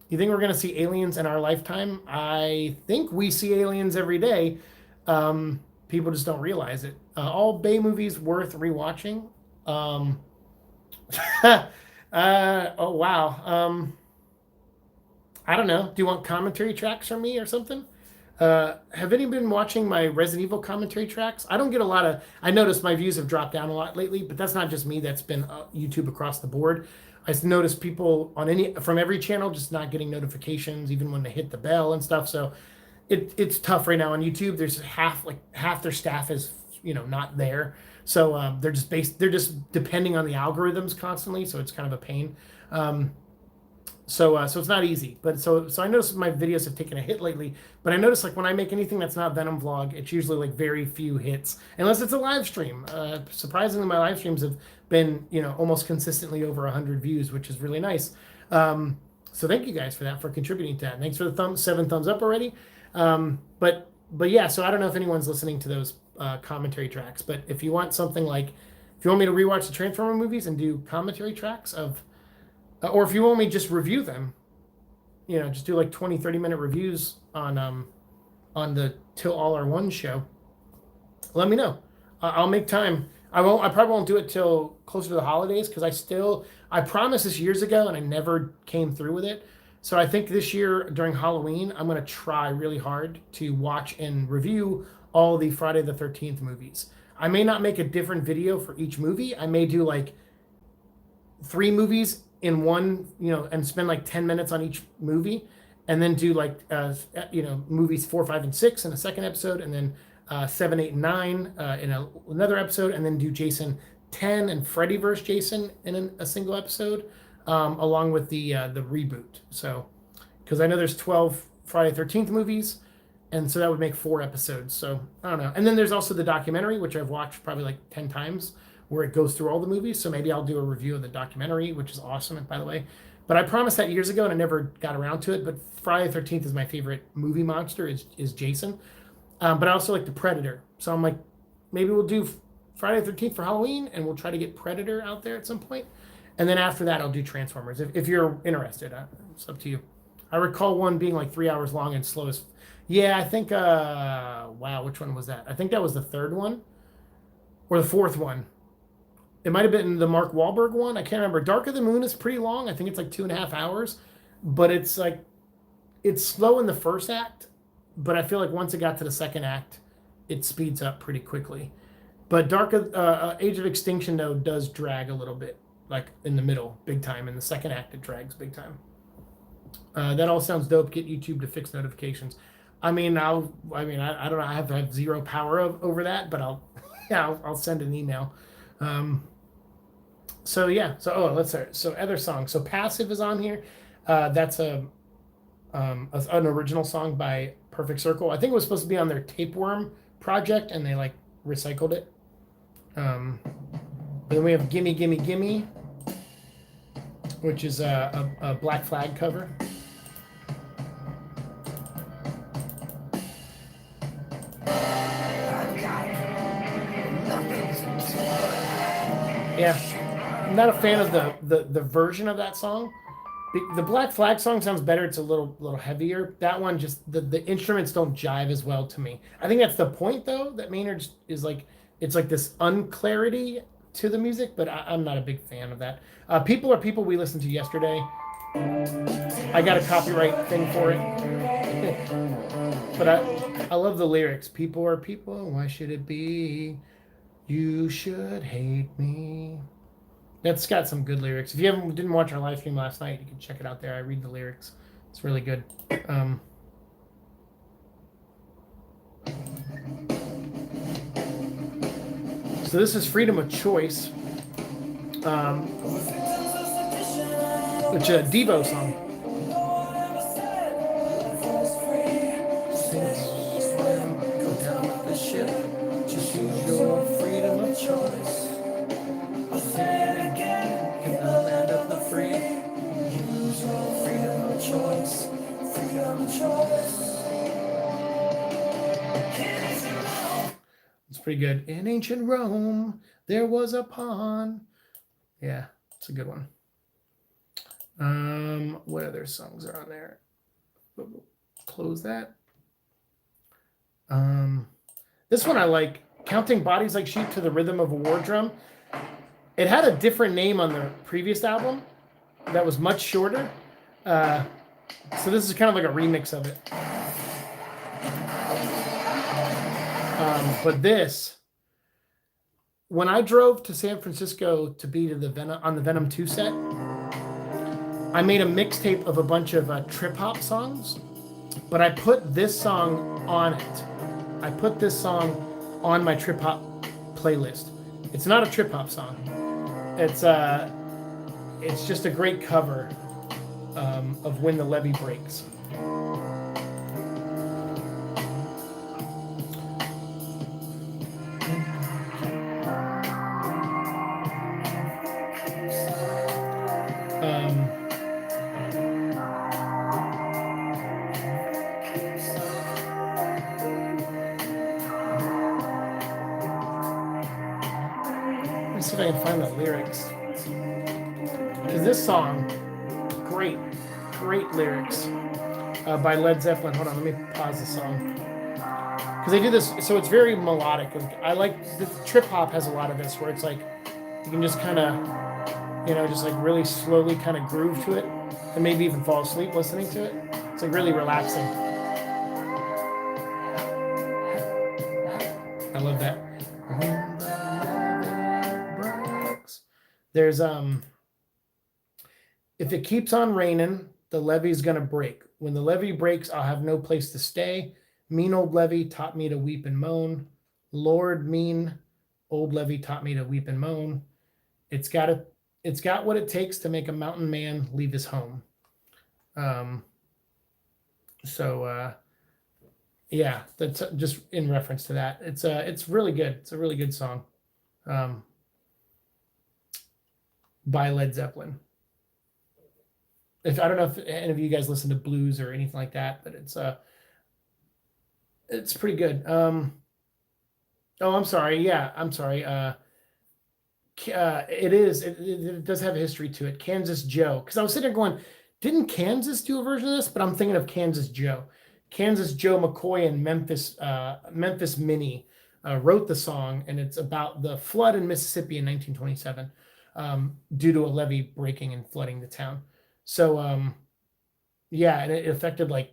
You think we're gonna see aliens in our lifetime? I think we see aliens every day. People just don't realize it. All Bay movies worth rewatching. Um, oh wow. I don't know. Do you want commentary tracks from me or something? Have any been watching my Resident Evil commentary tracks? I don't get a lot of. I noticed my views have dropped down a lot lately, but that's not just me. That's been YouTube across the board. I noticed people on from every channel just not getting notifications, even when they hit the bell and stuff. So it's tough right now on YouTube. There's half their staff is not there, so they're just depending on the algorithms constantly. So it's kind of a pain. So it's not easy, but so I noticed my videos have taken a hit lately. But I noticed like when I make anything that's not Venom vlog, it's usually like very few hits, unless it's a live stream. Surprisingly, my live streams have been almost consistently over 100 views, which is really nice. So thank you guys for that, for contributing to that. Thanks for the 7 thumbs up already. But yeah, so I don't know if anyone's listening to those commentary tracks, but if you want something like, if you want me to rewatch the Transformer movies and do commentary tracks of or if you want me to just review them, just do like 20-30 minute reviews on the Till All Are One show, let me know. I'll make time. I probably won't do it till closer to the holidays because I promised this years ago and I never came through with it. So I think this year during Halloween, I'm going to try really hard to watch and review all the Friday the 13th movies. I may not make a different video for each movie. I may do like 3 movies in one, and spend like 10 minutes on each movie, and then do like, movies 4, 5, and 6 in a second episode, and then 7, 8, and 9 in another episode, and then do Jason 10 and Freddy vs. Jason in a single episode, along with the reboot. So, because I know there's 12 Friday 13th movies, and so that would make 4 episodes. So I don't know. And then there's also the documentary, which I've watched probably like 10 times, where it goes through all the movies. So maybe I'll do a review of the documentary, which is awesome, by the way. But I promised that years ago and I never got around to it. But Friday the 13th is my favorite movie monster, is Jason. But I also like the Predator. So I'm like, maybe we'll do Friday the 13th for Halloween and we'll try to get Predator out there at some point. And then after that, I'll do Transformers. If you're interested, it's up to you. I recall one being like 3 hours long and slow as. Yeah, I think, wow, which one was that? I think that was the 3rd one or the 4th one. It might have been the Mark Wahlberg one. I can't remember. Dark of the Moon is pretty long. I think it's like 2.5 hours, but it's slow in the first act. But I feel like once it got to the second act, it speeds up pretty quickly. But Age of Extinction though does drag a little bit, like in the middle, big time. In the second act, it drags big time. That all sounds dope. Get YouTube to fix notifications. I don't know. I have 0 power over that, but I'll send an email. So yeah, so oh, let's start. So other songs. So Passive is on here. That's an original song by Perfect Circle. I think it was supposed to be on their Tapeworm project, and they like recycled it. But then we have Gimme Gimme Gimme, which is a Black Flag cover. Yeah, I'm not a fan of the version of that song. The Black Flag song sounds better. It's a little heavier. That one just the instruments don't jive as well to me. I think that's the point though. That Maynard is like it's like this unclarity to the music, but I'm not a big fan of that. People Are People we listened to yesterday. I got a copyright thing for it, but I love the lyrics. People are people. Why should it be? You should hate me. That's got some good lyrics. If you didn't watch our live stream last night, you can check it out there. I read the lyrics. It's really good. So this is Freedom of Choice, which is a Devo song. Go down with the ship. Just use your freedom of choice. I'll say it again. In the land of the free. Use your freedom of choice. Freedom of choice. It's pretty good. In ancient Rome, there was a pond. Yeah, it's a good one. What other songs are on there? Close that. This one I like. Counting Bodies Like Sheep to the Rhythm of a War Drum. It had a different name on the previous album that was much shorter. So this is kind of like a remix of it. But this, when I drove to San Francisco to be to on the Venom 2 set, I made a mixtape of a bunch of trip hop songs, but I put this song on it. I put this song on my trip hop playlist. It's not a trip hop song. It's just a great cover of When the Levee Breaks. Let's see if I can find the lyrics. Because this song, great lyrics by Led Zeppelin. Hold on, let me pause the song. Because they do this, so it's very melodic. I like the trip hop has a lot of this where it's like you can just kind of, just like really slowly kind of groove to it, and maybe even fall asleep listening to it. It's like really relaxing. I love that. There's if it keeps on raining, the levee's gonna break. When the levee breaks, I'll have no place to stay. Mean old levee taught me to weep and moan. Lord, mean old levee taught me to weep and moan. It's got what it takes to make a mountain man leave his home. Yeah, that's just in reference to that. It's really good. It's a really good song. By Led Zeppelin. I don't know if any of you guys listen to blues or anything like that, but it's pretty good. Oh, I'm sorry. Yeah, I'm sorry. It does have a history to it. Kansas Joe. Because I was sitting there going, didn't Kansas do a version of this? But I'm thinking of Kansas Joe. Kansas Joe McCoy and Memphis Minnie wrote the song, and it's about the flood in Mississippi in 1927 due to a levee breaking and flooding the town. So, yeah, and it affected like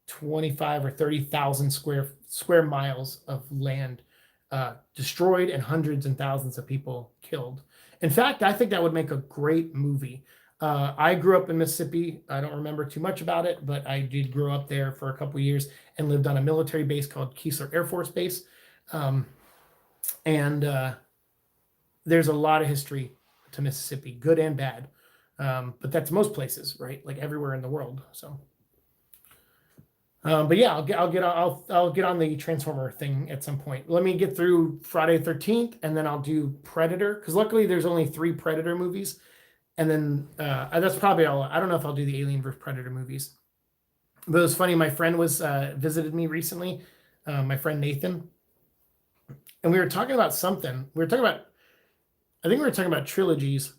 25 or 30,000 square miles of land destroyed and hundreds and thousands of people killed. In fact, I think that would make a great movie. I grew up in Mississippi. I don't remember too much about it, but I did grow up there for a couple of years and lived on a military base called Keesler Air Force Base. And there's a lot of history to Mississippi, good and bad. But that's most places, right? Like everywhere in the world. So, but yeah, I'll get on the Transformer thing at some point. Let me get through Friday 13th, and then I'll do Predator, because luckily there's only 3 Predator movies, and then that's probably all. I don't know if I'll do the Alien vs Predator movies. But it was funny. My friend was visited me recently. My friend Nathan, and we were talking about something. We were talking about, I think we were talking about trilogies.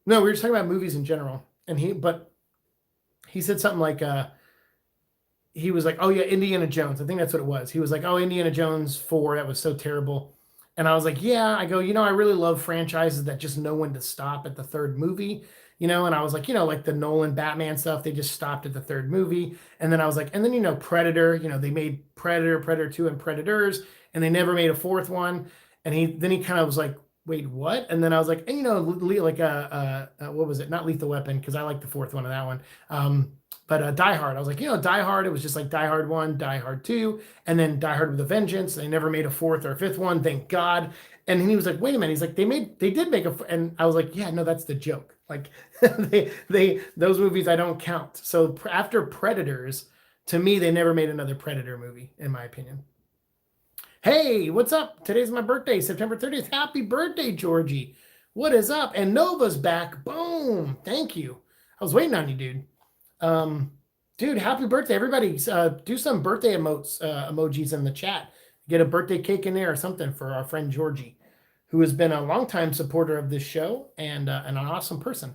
No, we were just talking about movies in general. And he said something like, he was like, oh yeah, Indiana Jones. I think that's what it was. He was like, oh, Indiana Jones 4, that was so terrible. And I was like, yeah, I go, I really love franchises that just know when to stop at the 3rd movie, and I was like, like the Nolan Batman stuff, they just stopped at the 3rd movie. And then I was like, and then, Predator, they made Predator, Predator 2 and Predators, and they never made a 4th one. And he kind of was like, wait, what? And then I was like, and, like what was it? Not Lethal Weapon, because I like the 4th one of that one. But Die Hard, I was like, Die Hard, it was just like Die Hard 1, Die Hard 2, and then Die Hard with a Vengeance. They never made a 4th or a 5th one, thank God. And he was like, wait a minute. He's like, they did make and I was like, yeah, no, that's the joke. Like those movies I don't count. So after Predators, to me, they never made another Predator movie, in my opinion. Hey, what's up? Today's my birthday, September 30th. Happy birthday, Georgie. What is up? And Nova's back. Boom. Thank you. I was waiting on you, dude. Dude, happy birthday. Everybody, do some birthday emojis in the chat. Get a birthday cake in there or something for our friend Georgie, who has been a longtime supporter of this show and an awesome person.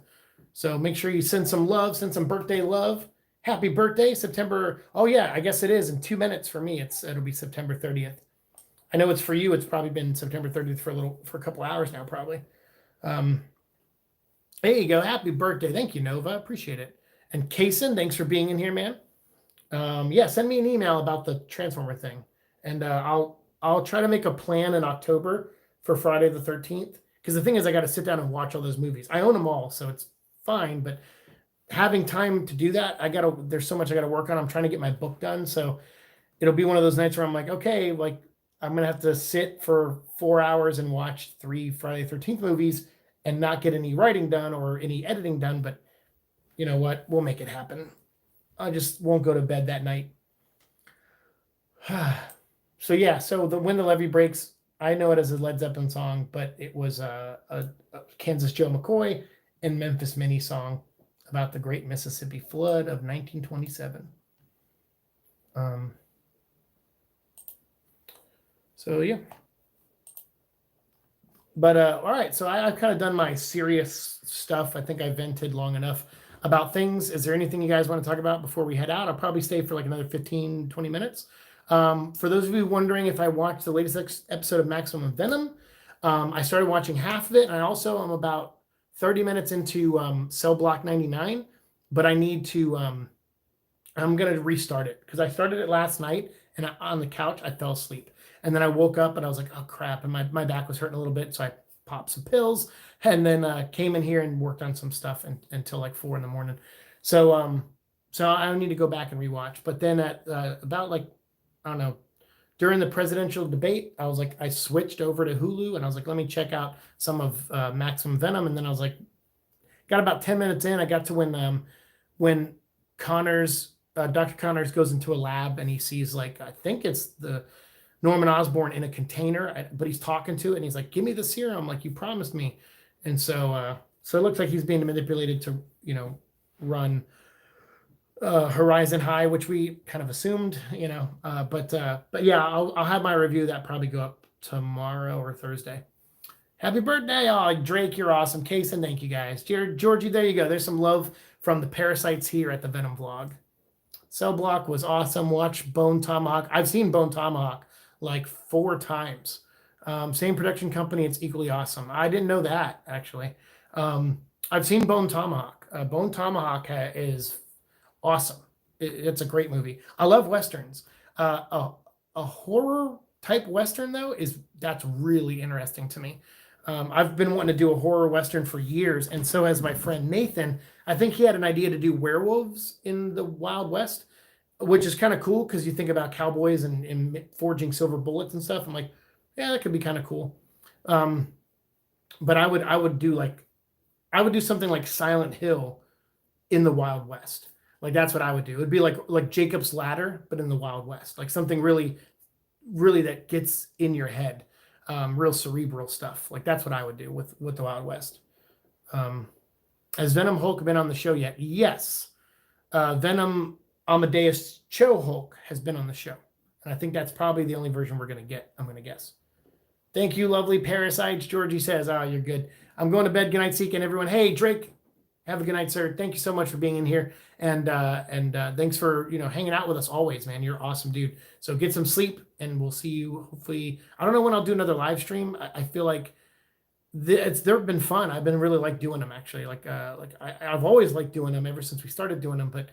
So make sure you send some love, send some birthday love. Happy birthday, September. Oh yeah, I guess it is in 2 minutes for me. It'll be September 30th. I know it's for you. It's probably been September 30th for a couple hours now, probably. There you go. Happy birthday. Thank you, Nova. Appreciate it. And Kaysen, thanks for being in here, man. Yeah, send me an email about the Transformer thing, and I'll try to make a plan in October for Friday the 13th. Because the thing is, I got to sit down and watch all those movies. I own them all, so it's fine. But having time to do that, there's so much I got to work on. I'm trying to get my book done, so it'll be one of those nights where I'm like, okay, like I'm gonna have to sit for 4 hours and watch 3 Friday the 13th movies and not get any writing done or any editing done. But you know what? We'll make it happen. I just won't go to bed that night. So yeah, so When the Levee Breaks, I know it as a Led Zeppelin song, but it was a Kansas Joe McCoy and Memphis Minnie song about the Great Mississippi Flood of 1927. So yeah. But all right, so I've kind of done my serious stuff. I think I vented long enough about things. Is there anything you guys want to talk about before we head out? I'll probably stay for like another 15, 20 minutes. For those of you wondering if I watched the latest episode of Maximum Venom, I started watching half of it, and I also am about 30 minutes into Cell Block 99, but I need to, I'm going to restart it because I started it last night, and on the couch, I fell asleep. And then I woke up, and I was like, oh, crap, and my back was hurting a little bit, so I popped some pills, and then came in here and worked on some stuff until like 4 a.m. So I need to go back and rewatch. But then at about like, I don't know, during the presidential debate, I was like, I switched over to Hulu, and I was like, let me check out some of Maximum Venom. And then I was like, got about 10 minutes in, I got to when Connors, Dr. Connors goes into a lab, and he sees like, I think it's the Norman Osborn in a container, but he's talking to it, and he's like, give me the serum, like you promised me. And so it looks like he's being manipulated to, run Horizon High, which we kind of assumed, but yeah, I'll have my review that probably go up tomorrow or Thursday. Happy birthday. Oh, Drake, you're awesome. Kason, thank you guys. Georgie, there you go. There's some love from the parasites here at the Venom vlog. Cell Block was awesome. Watch Bone Tomahawk. I've seen Bone Tomahawk like 4 times. Same production company. It's equally awesome. I didn't know that, actually. I've seen Bone Tomahawk. Bone Tomahawk is awesome. It's a great movie. I love Westerns. A horror type Western, though, that's really interesting to me. I've been wanting to do a horror Western for years, and so has my friend Nathan. I think he had an idea to do werewolves in the Wild West, which is kind of cool because you think about cowboys and forging silver bullets and stuff. I'm like, yeah, that could be kind of cool. But I would do like I would do something like Silent Hill in the Wild West. Like that's what I would do. It'd be like Jacob's Ladder, but in the Wild West. Like something really, really that gets in your head. Real cerebral stuff. Like that's what I would do with the Wild West. Has Venom Hulk been on the show yet? Yes. Venom Amadeus Cho Hulk has been on the show. And I think that's probably the only version we're going to get, I'm going to guess. Thank you, lovely parasites. Georgie says, oh, you're good. I'm going to bed. Good night, Siike, and everyone. Hey, Drake, have a good night, sir. Thank you so much for being in here. And thanks for, hanging out with us always, man. You're awesome, dude. So get some sleep, and we'll see you hopefully. I don't know when I'll do another live stream. I feel like they've been fun. I've been really like doing them, actually. I've always liked doing them ever since we started doing them. But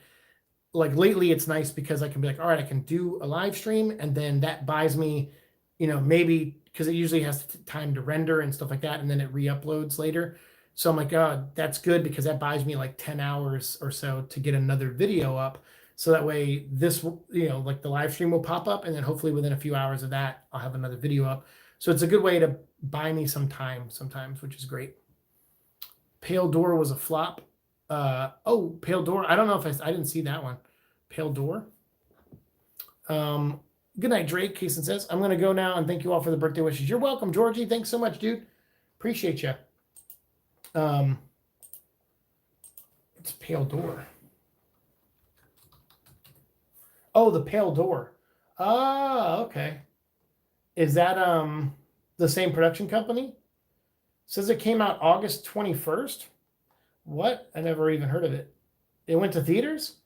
like lately, it's nice because I can be like, all right, I can do a live stream, and then that buys me, maybe because it usually has time to render and stuff like that, and then it re-uploads later. So I'm like, oh, that's good because that buys me like 10 hours or so to get another video up. So that way this, like the live stream will pop up, and then hopefully within a few hours of that, I'll have another video up. So it's a good way to buy me some time sometimes, which is great. Pale Door was a flop. Pale Door. I don't know if I didn't see that one. Pale Door. Good night, Drake. Kason says, I'm going to go now, and thank you all for the birthday wishes. You're welcome, Georgie. Thanks so much, dude. Appreciate you. It's Pale Door. Oh, the Pale Door. Ah, okay. Is that the same production company? Says it came out August 21st. What? I never even heard of it. It went to theaters?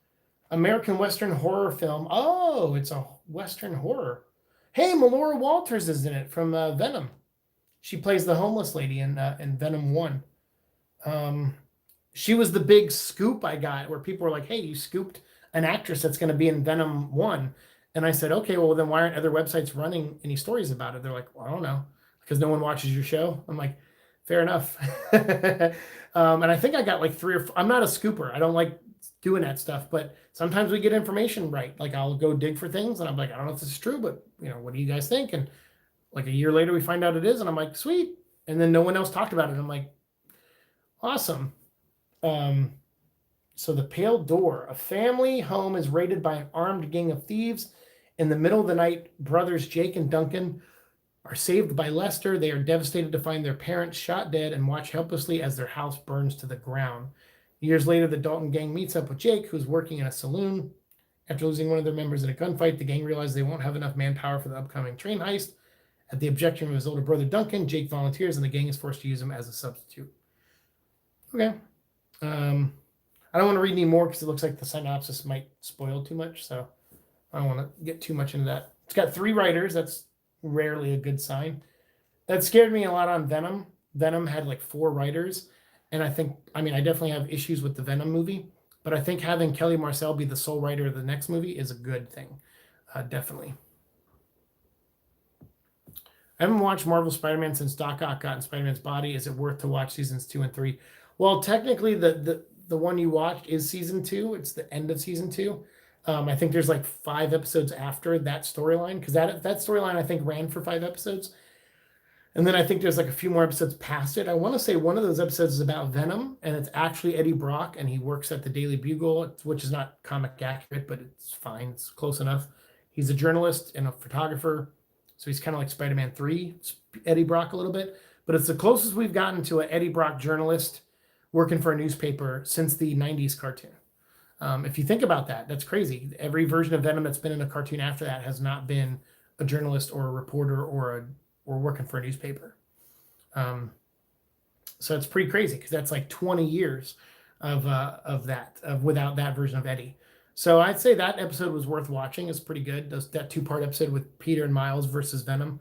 American Western horror film. Oh, it's a Western horror. Hey, Melora Walters is in it from Venom. She plays the homeless lady in Venom 1. She was the big scoop I got where people were like, hey, you scooped an actress that's going to be in Venom 1. And I said, okay, well, then why aren't other websites running any stories about it? They're like, well, I don't know, because no one watches your show. I'm like, fair enough. And I think I got like 3 or 4. I'm not a scooper. I don't like doing that stuff, but sometimes we get information right. Like I'll go dig for things and I'm like, I don't know if this is true, but what do you guys think? And like a year later, we find out it is. And I'm like, sweet. And then no one else talked about it. I'm like, awesome. So the Pale Door, a family home is raided by an armed gang of thieves. In the middle of the night, brothers Jake and Duncan are saved by Lester. They are devastated to find their parents shot dead and watch helplessly as their house burns to the ground. Years later, the Dalton gang meets up with Jake, who's working in a saloon. After losing one of their members in a gunfight, the gang realizes they won't have enough manpower for the upcoming train heist. At the objection of his older brother Duncan, Jake volunteers and the gang is forced to use him as a substitute. Okay. I don't want to read any more because it looks like the synopsis might spoil too much, so I don't want to get too much into that. It's got 3 writers. That's rarely a good sign. That scared me a lot on Venom. Venom had like 4 writers, and I definitely have issues with the Venom movie, but I think having Kelly Marcel be the sole writer of the next movie is a good thing. Definitely. I haven't watched Marvel Spider-Man since Doc Ock got in Spider-Man's body. Is it worth to watch seasons 2 and 3? Well, technically, the one you watched is season 2. It's the end of season 2. I think there's like 5 episodes after that storyline, because that storyline I think ran for 5 episodes. And then I think there's like a few more episodes past it. I want to say one of those episodes is about Venom, and it's actually Eddie Brock, and he works at the Daily Bugle, which is not comic accurate, but it's fine. It's close enough. He's a journalist and a photographer, so he's kind of like Spider-Man 3, Eddie Brock a little bit. But it's the closest we've gotten to an Eddie Brock journalist working for a newspaper since the 90s cartoon. If you think about that, that's crazy. Every version of Venom that's been in a cartoon after that has not been a journalist or a reporter or working for a newspaper. So it's pretty crazy because that's like 20 years of without that version of Eddie. So I'd say that episode was worth watching. It's pretty good. That 2-part episode with Peter and Miles versus Venom.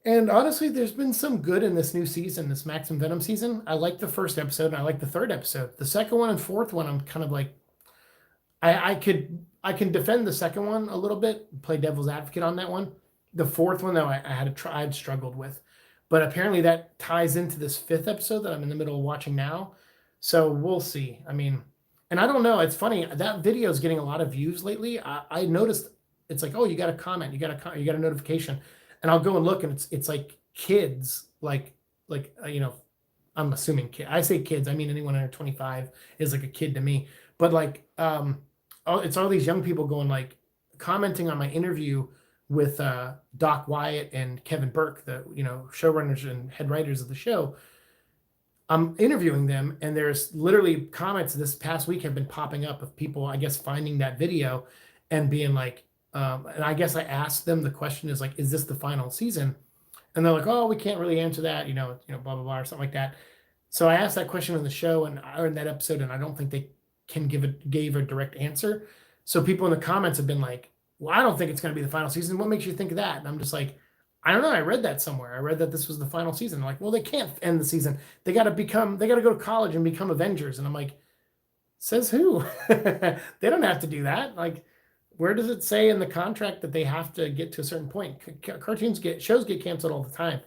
And honestly, there's been some good in this new season, this Max and Venom season. I like the first episode, and I like the 3rd episode. The second one and 4th one, I'm kind of like, I can defend the second one a little bit, play devil's advocate on that one. The 4th one, though, I'd struggled with. But apparently that ties into this 5th episode that I'm in the middle of watching now. So we'll see. I mean, and I don't know. It's funny. That video is getting a lot of views lately. I noticed it's like, oh, you got a comment. You got a notification. And I'll go and look, and it's like kids, like I'm I'm assuming kid. I say kids, I mean anyone under 25 is like a kid to me. But like, it's all these young people going like commenting on my interview with Doc Wyatt and Kevin Burke, the showrunners and head writers of the show. I'm interviewing them, and there's literally comments this past week have been popping up of people, I guess, finding that video and being like, and I guess I asked them the question is like, is this the final season? And they're like, oh, we can't really answer that, blah blah blah or something like that. So I asked that question in the show or in that episode, and I don't think they gave a direct answer. So people in the comments have been like, well, I don't think it's going to be the final season. What makes you think of that? And I'm just like, I don't know. I read that somewhere. I read that this was the final season. I'm like, well, they can't end the season. They got to go to college and become Avengers. And I'm like, says who? They don't have to do that. Like, where does it say in the contract that they have to get to a certain point? Shows get canceled all the time.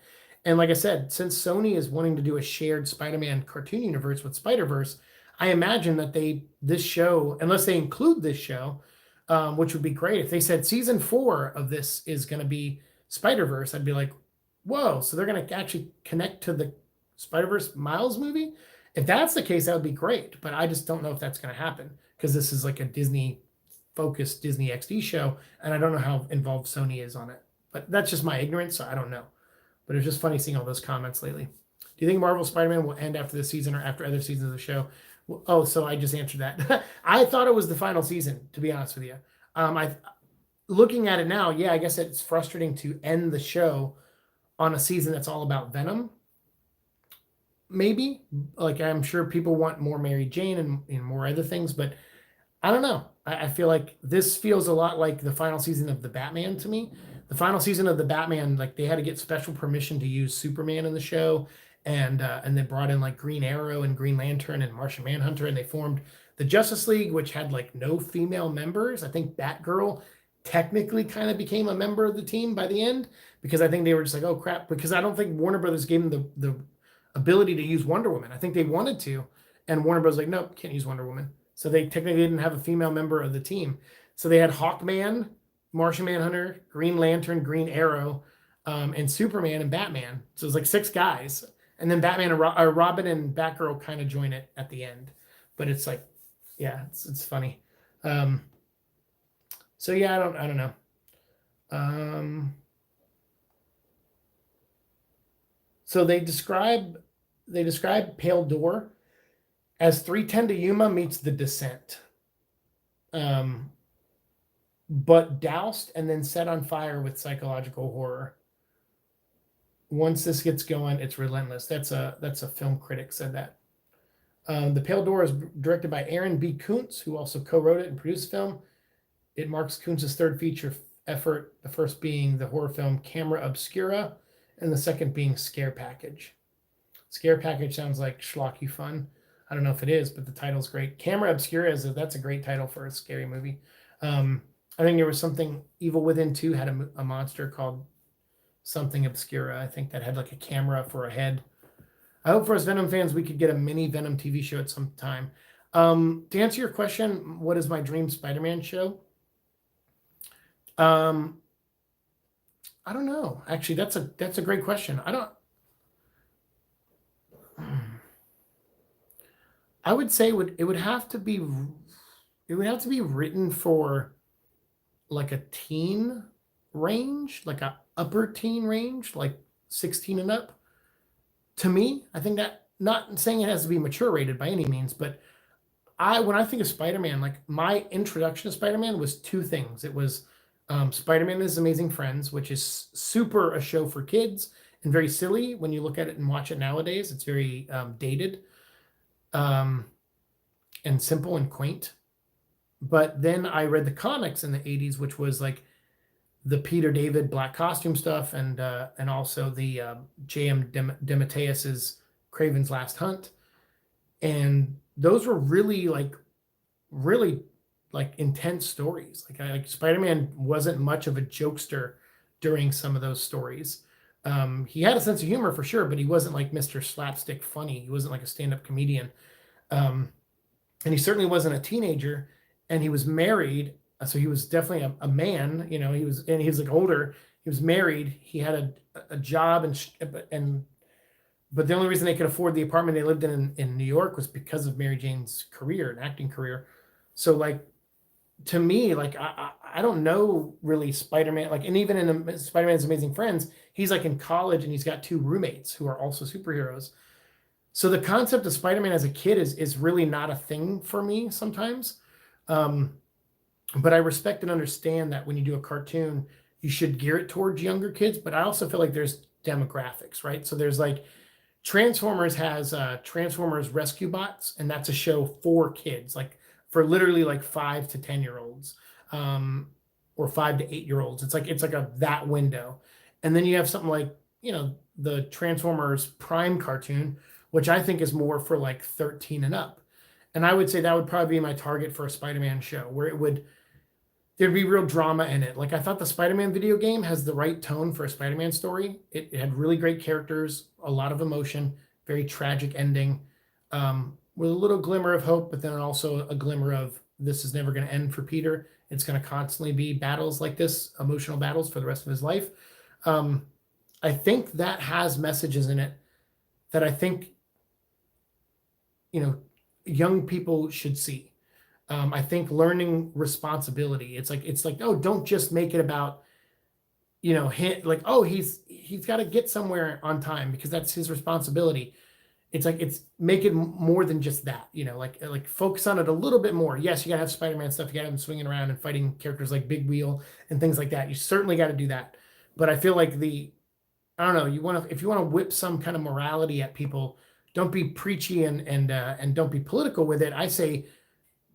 And like I said, since Sony is wanting to do a shared Spider-Man cartoon universe with Spider-Verse, I imagine that this show, unless they include this show, which would be great. If they said season 4 of this is going to be Spider-Verse, I'd be like, whoa, so they're going to actually connect to the Spider-Verse Miles movie? If that's the case, that would be great. But I just don't know if that's going to happen because this is like a Disney-focused Disney XD show, and I don't know how involved Sony is on it. But that's just my ignorance, so I don't know. But it's just funny seeing all those comments lately. Do you think Marvel Spider-Man will end after this season or after other seasons of the show? Oh, so I just answered that. I thought it was the final season, to be honest with you. Looking at it now, yeah, I guess it's frustrating to end the show on a season that's all about Venom. Maybe. Like, I'm sure people want more Mary Jane and more other things, but I don't know. I feel like this feels a lot like the final season of the Batman to me. The final season of the Batman, like they had to get special permission to use Superman in the show, and they brought in like Green Arrow and Green Lantern and Martian Manhunter, and they formed the Justice League, which had like no female members. I think Batgirl technically kind of became a member of the team by the end because I think they were just like, oh crap, because I don't think Warner Brothers gave them the ability to use Wonder Woman. I think they wanted to, and Warner Bros. Like, nope, can't use Wonder Woman. So they technically didn't have a female member of the team. So they had Hawkman, Martian Manhunter, Green Lantern, Green Arrow, and Superman and Batman. So it was like 6 guys. And then Batman and Robin and Batgirl kind of join it at the end. But it's like, yeah, it's funny. So yeah, I don't know. So they describe Pale Door as 310 to Yuma meets The Descent. But doused and then set on fire with psychological horror. Once this gets going, it's relentless. That's a film critic said that. The Pale Door is directed by Aaron B. Kuntz, who also co-wrote it and produced the film. It marks Kuntz's 3rd feature effort, the first being the horror film Camera Obscura, and the second being Scare Package. Scare Package sounds like schlocky fun. I don't know if it is, but the title's great. Camera Obscura that's a great title for a scary movie. I think there was something Evil Within 2 had a monster called something Obscura. I think that had like a camera for a head. I hope for us Venom fans we could get a mini Venom TV show at some time. To answer your question, what is my dream Spider-Man show? I don't know. Actually, that's a great question. I would say it would have to be written for like a teen range, like a upper teen range, like 16 and up. To me, I think that, not saying it has to be mature rated by any means, but when I think of Spider-Man, like my introduction to Spider-Man was 2 things. It was Spider-Man and His Amazing Friends, which is super a show for kids and very silly when you look at it and watch it nowadays. It's very dated and simple and quaint. But then I read the comics in the 80s, which was like the Peter David black costume stuff, and also the J.M. DeMatteis's Kraven's Last Hunt, and those were really intense stories. Like Spider-Man wasn't much of a jokester during some of those stories. He had a sense of humor for sure, but he wasn't like Mr. Slapstick funny. He wasn't like a stand-up comedian, and he certainly wasn't a teenager. And he was married, so he was definitely a man. He was like older. He was married. He had a job, and but the only reason they could afford the apartment they lived in New York was because of Mary Jane's career and acting career. So like, to me, like I don't know really Spider-Man, like, and even in Spider-Man's Amazing Friends, he's like in college and he's got two roommates who are also superheroes. So the concept of Spider-Man as a kid is really not a thing for me sometimes. Um, but I respect and understand that when you do a cartoon, you should gear it towards younger kids. But I also feel like there's demographics, right? So there's like Transformers has Transformers Rescue Bots, and that's a show for kids, like for literally like 5 to 10 year olds, um, or 5 to 8 year olds. It's like a that window, and then you have something like the Transformers Prime cartoon, which I think is more for like 13 and up. And I would say that would probably be my target for a Spider-Man show, where there'd be real drama in it. Like I thought the Spider-Man video game has the right tone for a Spider-Man story. It had really great characters, a lot of emotion, very tragic ending, with a little glimmer of hope, but then also a glimmer of this is never going to end for Peter. It's going to constantly be battles like this, emotional battles for the rest of his life. I think that has messages in it that I think young people should see. I think learning responsibility. It's like, oh, don't just make it about like, oh, he's got to get somewhere on time because that's his responsibility. It's make it more than just that. Like focus on it a little bit more. Yes, you gotta have Spider-Man stuff. You gotta have him swinging around and fighting characters like Big Wheel and things like that. You certainly got to do that. But I feel like I don't know. If you want to whip some kind of morality at people, don't be preachy and don't be political with it. I say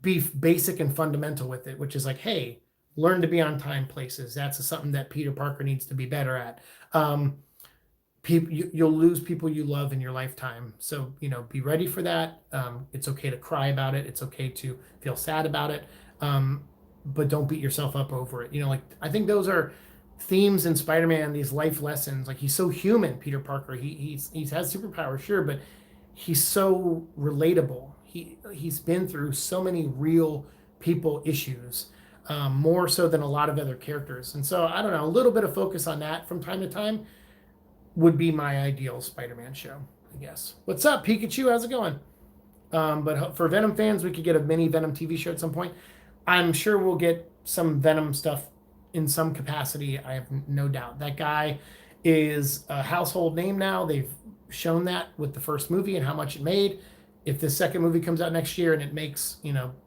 be basic and fundamental with it, which is like, hey, learn to be on time places. That's something that Peter Parker needs to be better at. You'll lose people you love in your lifetime, so be ready for that. It's okay to cry about it. It's okay to feel sad about it, but don't beat yourself up over it. Like, I think those are themes in Spider-Man, these life lessons. Like, he's so human, Peter Parker. He has superpowers, sure, but he's so relatable. He's been through so many real people issues, more so than a lot of other characters. And so I don't know, a little bit of focus on that from time to time would be my ideal Spider-Man show, I guess. What's up, Pikachu? How's it going? But for Venom fans, we could get a mini Venom TV show at some point. I'm sure we'll get some Venom stuff in some capacity. I have no doubt. That guy is a household name now. They've shown that with the first movie and how much it made. If the second movie comes out next year and it makes,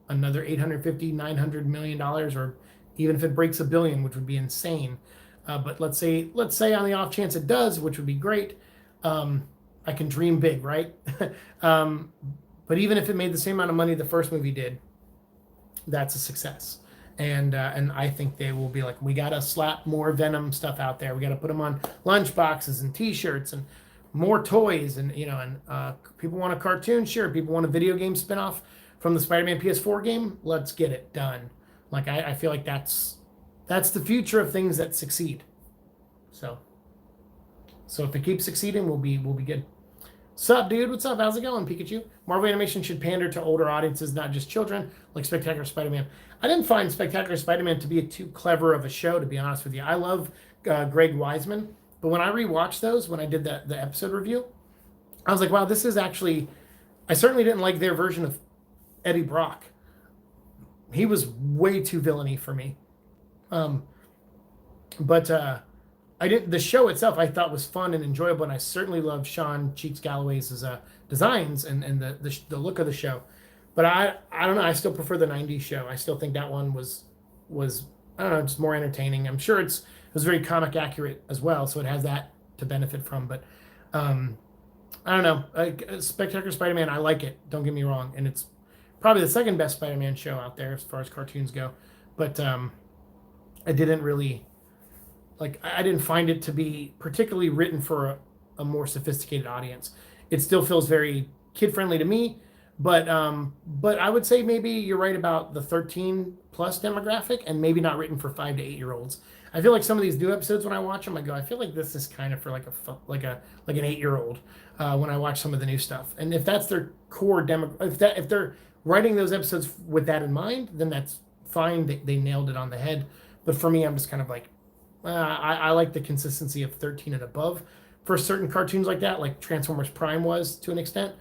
another $850-900 million, or even if it breaks $1 billion, which would be insane. But let's say on the off chance it does, which would be great. I can dream big, right? But even if it made the same amount of money the first movie did, that's a success. And I think they will be like, we gotta slap more Venom stuff out there. We gotta put them on lunch boxes and T-shirts and more toys, and people want a cartoon, sure. People want a video game spinoff from the Spider-Man PS4 game. Let's get it done. Like I feel like that's the future of things that succeed. So if it keeps succeeding, we'll be good. Sup, dude? What's up? How's it going, Pikachu? Marvel Animation should pander to older audiences, not just children, like Spectacular Spider-Man. I didn't find Spectacular Spider-Man to be too clever of a show, to be honest with you. I love Greg Weisman, but when I rewatched those, when I did the episode review, I was like, wow, this is actually... I certainly didn't like their version of Eddie Brock. He was way too villainy for me. But I didn't. The show itself I thought was fun and enjoyable, and I certainly loved Sean Cheeks Galloway's designs and the look of the show. But I don't know. I still prefer the '90s show. I still think that one was I don't know, just more entertaining. I'm sure it was very comic accurate as well, so it has that to benefit from. But I don't know. Spectacular Spider-Man, I like it. Don't get me wrong, and it's probably the second best Spider-Man show out there as far as cartoons go. But I didn't really I didn't find it to be particularly written for a more sophisticated audience. It still feels very kid-friendly to me, but I would say maybe you're right about the 13 plus demographic, and maybe not written for 5 to 8 year olds. I feel like some of these new episodes, when I watch them, I go, I feel like this is kind of for like an 8-year-old when I watch some of the new stuff. And if that's their core demo, if they're writing those episodes with that in mind, then that's fine. They nailed it on the head. But for me, I'm just kind of like, I like the consistency of 13 and above. for certain cartoons like that, like Transformers Prime was to an extent.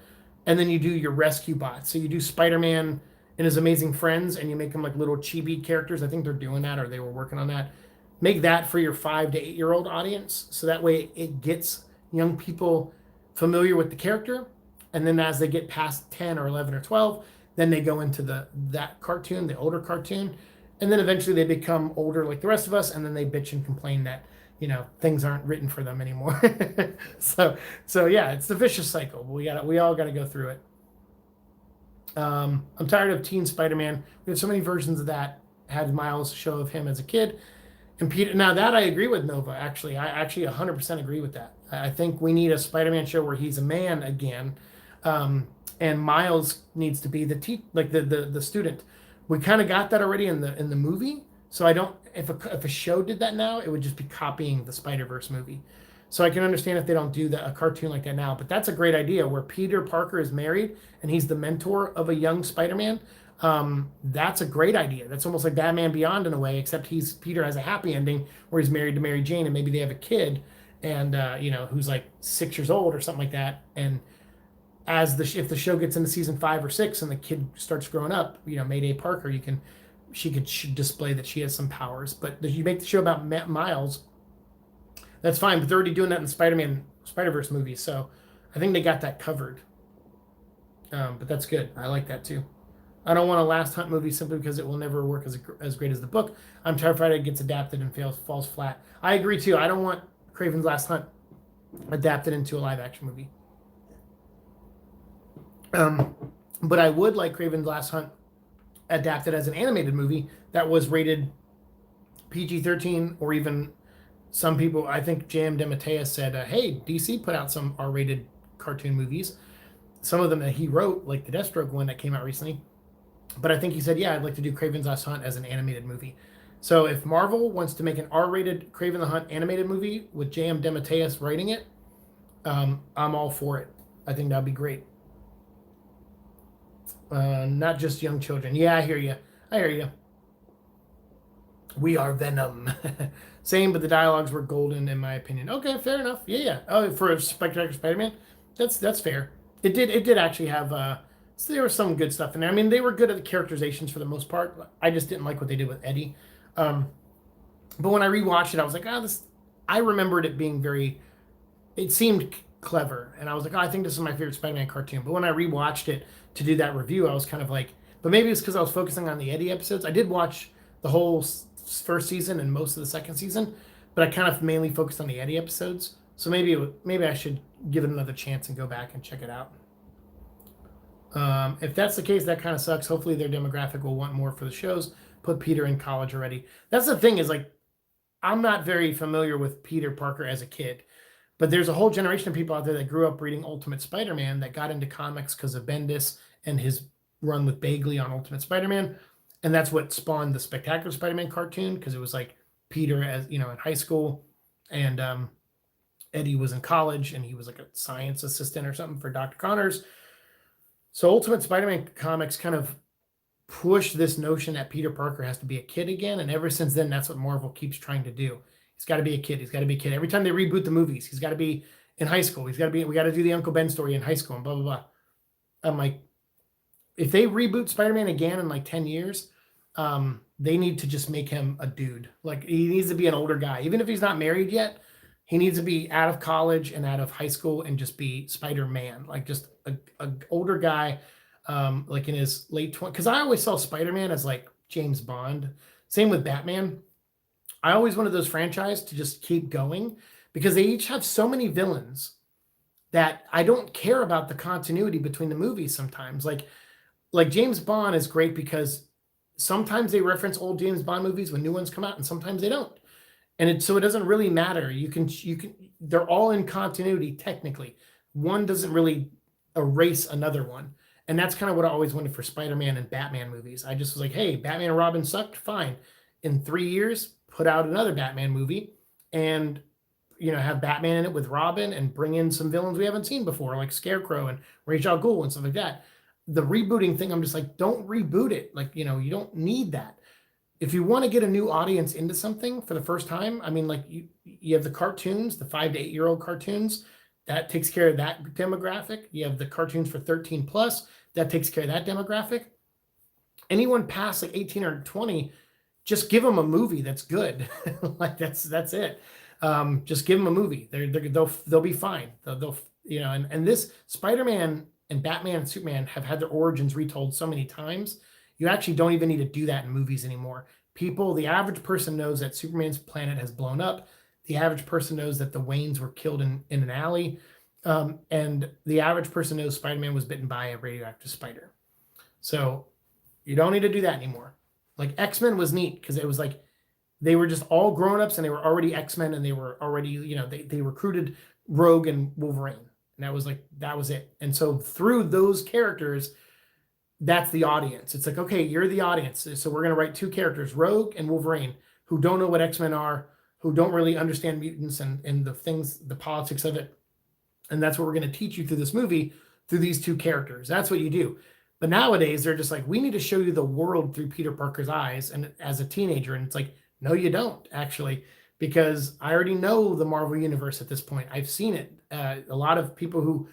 And then you do your rescue bots. So you do Spider-Man and his amazing friends, and you make them like little chibi characters. I think they're doing that, or they were working on that. Make that for your 5 to 8 year old audience, so that way it gets young people familiar with the character, and then as they get past 10 or 11 or 12, then they go into that cartoon, the older cartoon, and then eventually they become older like the rest of us, and then they bitch and complain that things aren't written for them anymore. so yeah, it's the vicious cycle. We all got to go through it. I'm tired of Teen Spider-Man. We have so many versions of that. Had Miles show of him as a kid, and Peter. Now that I agree with Nova. Actually, I actually 100% agree with that. I think we need a Spider-Man show where he's a man again, and Miles needs to be the student. We kind of got that already in the movie. So I don't. If a show did that now, it would just be copying the Spider-Verse movie. So I can understand if they don't do a cartoon like that now. But that's a great idea where Peter Parker is married and he's the mentor of a young Spider-Man. That's a great idea. That's almost like Batman Beyond in a way, except Peter has a happy ending where he's married to Mary Jane and maybe they have a kid, and who's like 6 years old or something like that. And if the show gets into season 5 or 6 and the kid starts growing up, Mayday Parker, she could display that she has some powers. But you make the show about Miles, that's fine. But they're already doing that in Spider-Verse movies, so I think they got that covered. But that's good. I like that too. I don't want a Last Hunt movie simply because it will never work as great as the book. I'm terrified it gets adapted and falls flat. I agree too. I don't want Kraven's Last Hunt adapted into a live action movie. But I would like Kraven's Last Hunt adapted as an animated movie that was rated PG-13, or even some people, I think J.M. DeMatteis said, hey, DC put out some R-rated cartoon movies. Some of them that he wrote, like the Deathstroke one that came out recently. But I think he said, yeah, I'd like to do Kraven's Last Hunt as an animated movie. So if Marvel wants to make an R-rated Kraven the Hunt animated movie with J.M. DeMatteis writing it, I'm all for it. I think that'd be great. Not just young children. Yeah, I hear you. We are Venom. Same, but the dialogues were golden in my opinion. Okay, fair enough. Yeah. Oh, for a Spectacular Spider-Man, that's fair. It did actually have so there was some good stuff in there. I mean, they were good at the characterizations for the most part. I just didn't like what they did with Eddie. But when I rewatched it, I was like, this. I remembered it being it seemed clever, and I was like, I think this is my favorite Spider-Man cartoon. But when I rewatched it to do that review, I was kind of like, but maybe it's because I was focusing on the Eddie episodes. I did watch the whole first season and most of the second season, but I kind of mainly focused on the Eddie episodes. So maybe I should give it another chance and go back and check it out. If that's the case, that kind of sucks. Hopefully their demographic will want more for the shows. Put Peter in college already. That's the thing, is like, I'm not very familiar with Peter Parker as a kid, but there's a whole generation of people out there that grew up reading Ultimate Spider-Man that got into comics because of Bendis and his run with Bagley on Ultimate Spider-Man. And that's what spawned the Spectacular Spider-Man cartoon, because it was like Peter as in high school, and Eddie was in college, and he was like a science assistant or something for Dr. Connors. So Ultimate Spider-Man comics kind of pushed this notion that Peter Parker has to be a kid again, and ever since then, that's what Marvel keeps trying to do. He's got to be a kid. He's got to be a kid. Every time they reboot the movies, he's got to be in high school. We got to do the Uncle Ben story in high school, and blah blah blah. I'm like, if they reboot Spider-Man again in like 10 years, they need to just make him a dude. Like, he needs to be an older guy, even if he's not married yet. He needs to be out of college and out of high school and just be Spider-Man, like just a older guy, like in his late 20s. Because I always saw Spider-Man as like James Bond. Same with Batman. I always wanted those franchises to just keep going, because they each have so many villains that I don't care about the continuity between the movies sometimes. Like James Bond is great because sometimes they reference old James Bond movies when new ones come out, and sometimes they don't. And so it doesn't really matter. You can they're all in continuity technically. One doesn't really erase another one. And that's kind of what I always wanted for Spider-Man and Batman movies. I just was like, hey, Batman and Robin sucked, fine. In 3 years, put out another Batman movie and have Batman in it with Robin, and bring in some villains we haven't seen before, like Scarecrow and Ra's al Ghul and stuff like that. The rebooting thing, I'm just like, don't reboot it. Like, you don't need that. if you want to get a new audience into something for the first time, I mean, like you have the cartoons, the 5 to 8 year old cartoons, that takes care of that demographic. You have the cartoons for 13 plus, that takes care of that demographic. Anyone past like 18 or 20, just give them a movie that's good. Like that's it. Just give them a movie. They'll be fine. They'll and this Spider-Man and Batman and Superman have had their origins retold so many times. You actually don't even need to do that in movies anymore. The average person knows that Superman's planet has blown up. The average person knows that the Waynes were killed in an alley. And the average person knows Spider-Man was bitten by a radioactive spider. So you don't need to do that anymore. Like X-Men was neat because it was like they were just all grown-ups and they were already X-Men and they were already, they recruited Rogue and Wolverine. And that was it. And so through those characters, that's the audience. It's like, okay, you're the audience. So we're going to write 2 characters, Rogue and Wolverine, who don't know what X-Men are, who don't really understand mutants and the politics of it. And that's what we're going to teach you through this movie, through these 2 characters. That's what you do. But nowadays, they're just like, we need to show you the world through Peter Parker's eyes and as a teenager. And it's like, no, you don't, actually, because I already know the Marvel Universe at this point. I've seen it. A lot of people who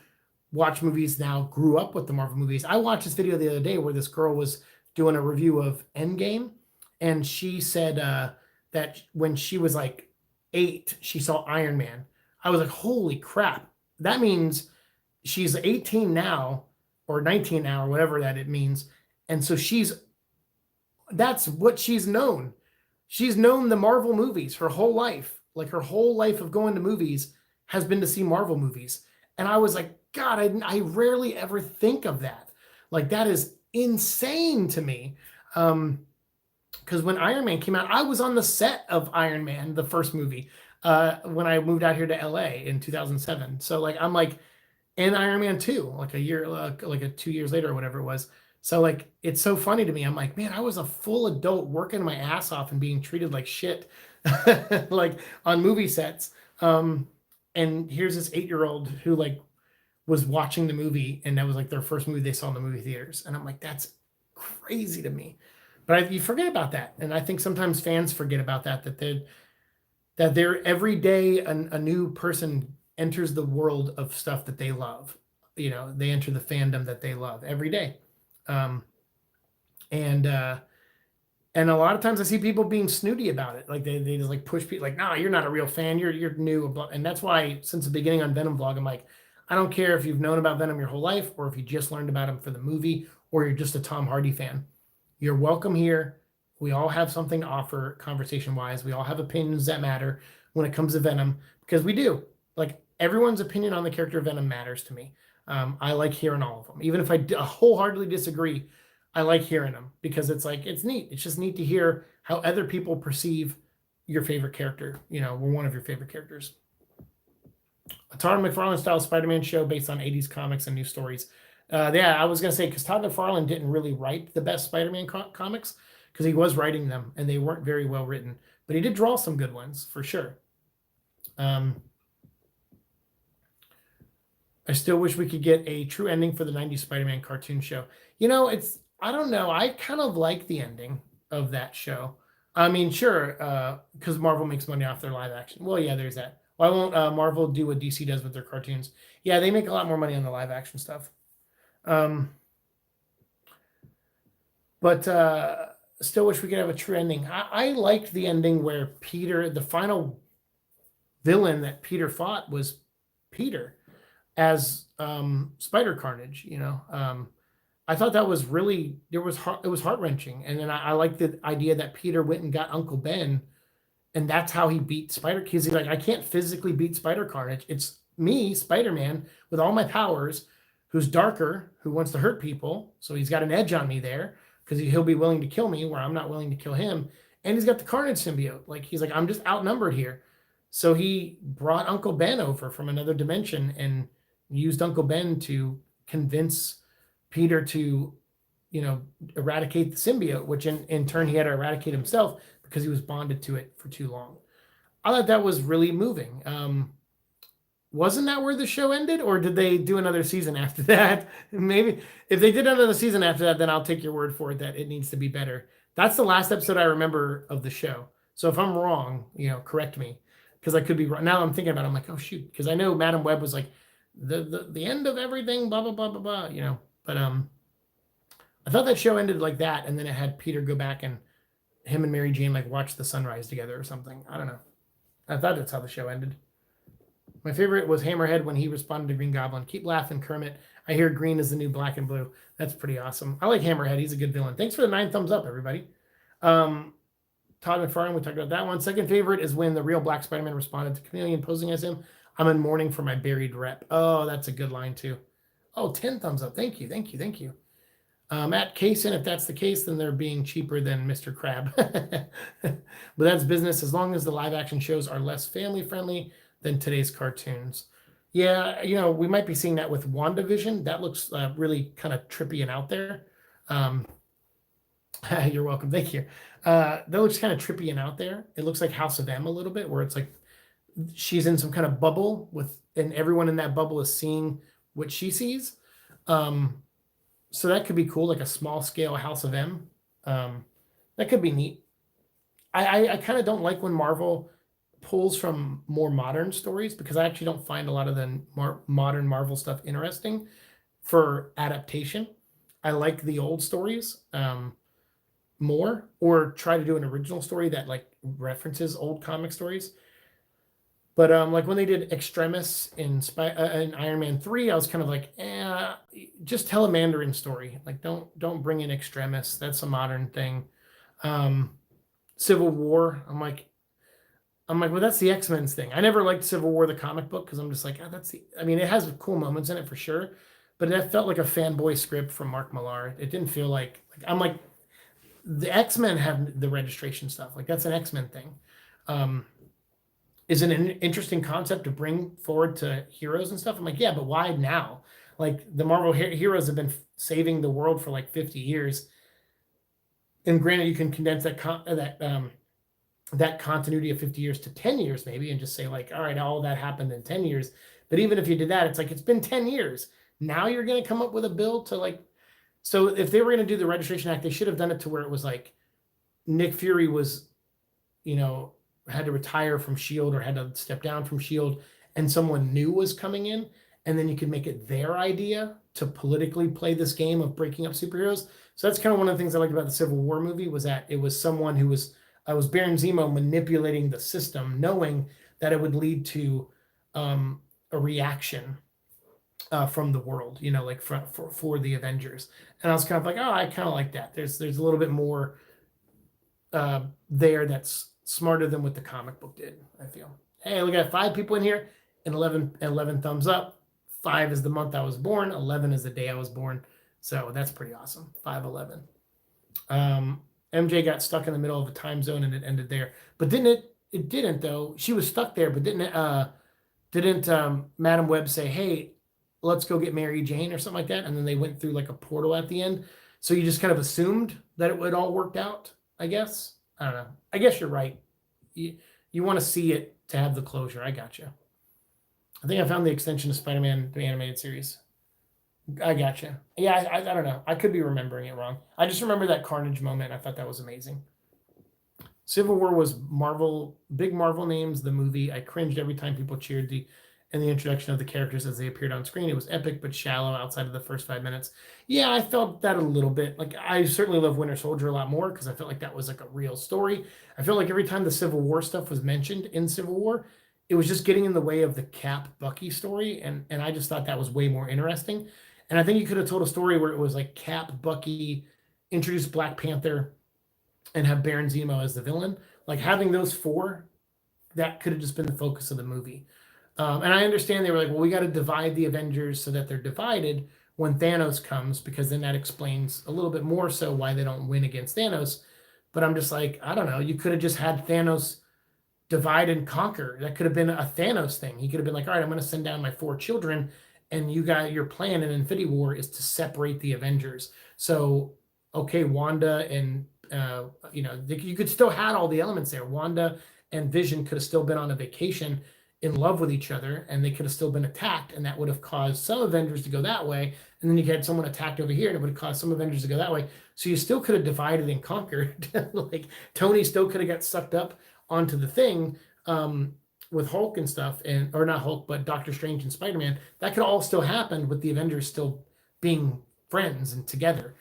watch movies now grew up with the Marvel movies. I watched this video the other day where this girl was doing a review of Endgame, and she said that when she was like 8, she saw Iron Man. I was like, holy crap. That means she's 18 now, or 19 now, or whatever that it means. And so that's what she's known. She's known the Marvel movies her whole life. Like her whole life of going to movies has been to see Marvel movies. And I was like, God, I rarely ever think of that. Like that is insane to me. Because when Iron Man came out, I was on the set of Iron Man, the first movie, when I moved out here to LA in 2007. So like, I'm like in Iron Man 2, like a year, like 2 years later or whatever it was. So like, it's so funny to me. I'm like, man, I was a full adult working my ass off and being treated like shit, like on movie sets. And here's this 8-year-old who like was watching the movie, and that was like their first movie they saw in the movie theaters. And I'm like, that's crazy to me. But you forget about that. And I think sometimes fans forget about that they're every day a new person enters the world of stuff that they love. They enter the fandom that they love every day. And a lot of times I see people being snooty about it. Like they just like push people like, nah, you're not a real fan. You're new. And that's why since the beginning on Venom Vlog, I'm like, I don't care if you've known about Venom your whole life, or if you just learned about him for the movie, or you're just a Tom Hardy fan. You're welcome here. We all have something to offer conversation-wise. We all have opinions that matter when it comes to Venom, because we do. Like everyone's opinion on the character of Venom matters to me. I like hearing all of them. Even if I wholeheartedly disagree, I like hearing them because it's like, it's neat. It's just neat to hear how other people perceive your favorite character. We're one of your favorite characters. A Todd McFarlane style Spider-Man show based on 80s comics and new stories. Yeah, I was going to say, because Todd McFarlane didn't really write the best Spider-Man comics, because he was writing them and they weren't very well written, but he did draw some good ones for sure. I still wish we could get a true ending for the 90s Spider-Man cartoon show. I don't know. I kind of like the ending of that show. I mean, sure, because Marvel makes money off their live action. Well, yeah, there's that. Why won't Marvel do what DC does with their cartoons? Yeah, they make a lot more money on the live action stuff. But still wish we could have a true ending. I liked the ending where Peter, the final villain that Peter fought was Peter as Spider Carnage. I thought that was really, it was heart-wrenching. And then I like the idea that Peter went and got Uncle Ben, and that's how he beat Spider. Because he's like, I can't physically beat Spider Carnage. It's me, Spider-Man, with all my powers, who's darker, who wants to hurt people. So he's got an edge on me there, because he'll be willing to kill me where I'm not willing to kill him. And he's got the Carnage symbiote. Like, he's like, I'm just outnumbered here. So he brought Uncle Ben over from another dimension and used Uncle Ben to convince Peter to, eradicate the symbiote, which in turn he had to eradicate himself because he was bonded to it for too long. I thought that was really moving. Wasn't that where the show ended, or did they do another season after that? Maybe if they did another season after that, then I'll take your word for it that it needs to be better That's the last episode I remember of the show. So if I'm wrong, correct me, because I could be wrong. Now I'm thinking about it, I'm like, oh shoot, because I know Madam Web was like the end of everything, blah blah blah blah blah, But I thought that show ended like that, and then it had Peter go back and him and Mary Jane like watch the sunrise together or something. I don't know. I thought that's how the show ended. My favorite was Hammerhead when he responded to Green Goblin. Keep laughing, Kermit. I hear green is the new black and blue. That's pretty awesome. I like Hammerhead. He's a good villain. Thanks for the 9 thumbs up, everybody. Todd McFarlane, we talked about that one. Second favorite is when the real Black Spider-Man responded to Chameleon posing as him. I'm in mourning for my buried rep. Oh, that's a good line, too. Oh, 10 thumbs up. Thank you, thank you, thank you. Matt Kaysen, if that's the case, then they're being cheaper than Mr. Crab. But that's business as long as the live action shows are less family friendly than today's cartoons. Yeah, we might be seeing that with WandaVision. That looks really kind of trippy and out there. You're welcome. Thank you. That looks kind of trippy and out there. It looks like House of M a little bit, where it's like she's in some kind of bubble and everyone in that bubble is seeing what she sees. So that could be cool, like a small scale House of M. That could be neat. I kind of don't like when Marvel pulls from more modern stories, because I actually don't find a lot of the modern Marvel stuff interesting for adaptation. I like the old stories more, or try to do an original story that like references old comic stories. But like when they did Extremis in Iron Man 3, I was kind of like, just tell a Mandarin story. Like don't bring in Extremis. That's a modern thing. Civil War, I'm like, well, that's the X-Men's thing. I never liked Civil War, the comic book, because I'm just like, it has cool moments in it for sure, but it felt like a fanboy script from Mark Millar. It didn't feel like I'm like, the X-Men have the registration stuff. Like that's an X-Men thing. Is it an interesting concept to bring forward to heroes and stuff? I'm like, yeah, but why now? Like the Marvel heroes have been saving the world for like 50 years. And granted, you can condense that continuity of 50 years to 10 years maybe, and just say like, all right, all that happened in 10 years. But even if you did that, it's like, it's been 10 years. Now you're going to come up with a bill to like, so if they were going to do the Registration Act, they should have done it to where it was like Nick Fury was, had to retire from S.H.I.E.L.D. or had to step down from S.H.I.E.L.D. and someone new was coming in, and then you could make it their idea to politically play this game of breaking up superheroes. So that's kind of one of the things I liked about the Civil War movie, was that it was someone who was Baron Zemo manipulating the system, knowing that it would lead to a reaction from the world, like for the Avengers. And I was kind of like, oh, I kind of like that. There's a little bit more there that's smarter than what the comic book did, I feel. Hey, we got 5 people in here and 11 thumbs up. 5 is the month I was born. 11 is the day I was born. So that's pretty awesome. 5/11. MJ got stuck in the middle of a time zone and it ended there. But didn't it? It didn't though. She was stuck there, but didn't Madam Web say, hey, let's go get Mary Jane or something like that? And then they went through like a portal at the end. So you just kind of assumed that it would all worked out, I guess. I don't know. I guess you're right. You want to see it to have the closure. I gotcha. I think I found the extension of Spider-Man, the animated series. I gotcha. Yeah, I don't know. I could be remembering it wrong. I just remember that Carnage moment. I thought that was amazing. Civil War was Marvel, big Marvel names, the movie. I cringed every time people cheered the introduction of the characters as they appeared on screen. It was epic but shallow outside of the first 5 minutes. Yeah, I felt that a little bit. Like, I certainly love Winter Soldier a lot more because I felt like that was like a real story. I felt like every time the Civil War stuff was mentioned in Civil War, it was just getting in the way of the Cap Bucky story, and I just thought that was way more interesting. And I think you could have told a story where it was like Cap, Bucky, introduce Black Panther, and have Baron Zemo as the villain. Like having those 4, that could have just been the focus of the movie. And I understand they were like, well, we got to divide the Avengers so that they're divided when Thanos comes, because then that explains a little bit more so why they don't win against Thanos. But I'm just like, I don't know. You could have just had Thanos divide and conquer. That could have been a Thanos thing. He could have been like, all right, I'm going to send down my 4 children, and you got your plan in Infinity War is to separate the Avengers. So, okay, Wanda and, you could still had all the elements there. Wanda and Vision could have still been on a vacation in love with each other, and they could have still been attacked, and that would have caused some Avengers to go that way, and then you had someone attacked over here, and it would have caused some Avengers to go that way. So you still could have divided and conquered. Like Tony still could have got sucked up onto the thing with Hulk and stuff, and or not Hulk, but Doctor Strange and Spider-Man. That could all still happen with the Avengers still being friends and together,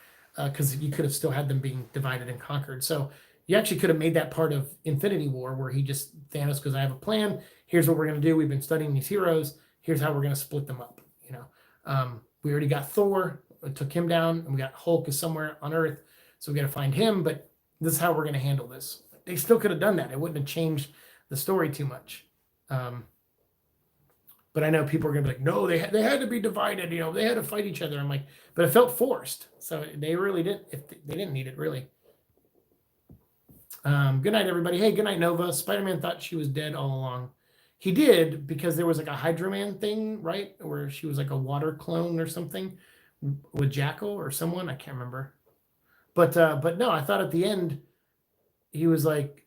because you could have still had them being divided and conquered. So you actually could have made that part of Infinity War, where Thanos goes, I have a plan. Here's what we're going to do. We've been studying these heroes. Here's how we're going to split them up. We already got Thor, took him down, and we got Hulk is somewhere on Earth. So we got to find him, but this is how we're going to handle this. They still could have done that. It wouldn't have changed the story too much. But I know people are going to be like, no, they had to be divided. They had to fight each other. I'm like, but it felt forced. So they really didn't. They didn't need it, really. Good night, everybody. Hey, good night, Nova. Spider-Man thought she was dead all along. He did, because there was like a Hydra Man thing, right? Where she was like a water clone or something with Jackal or someone. I can't remember. But no, I thought at the end he was like,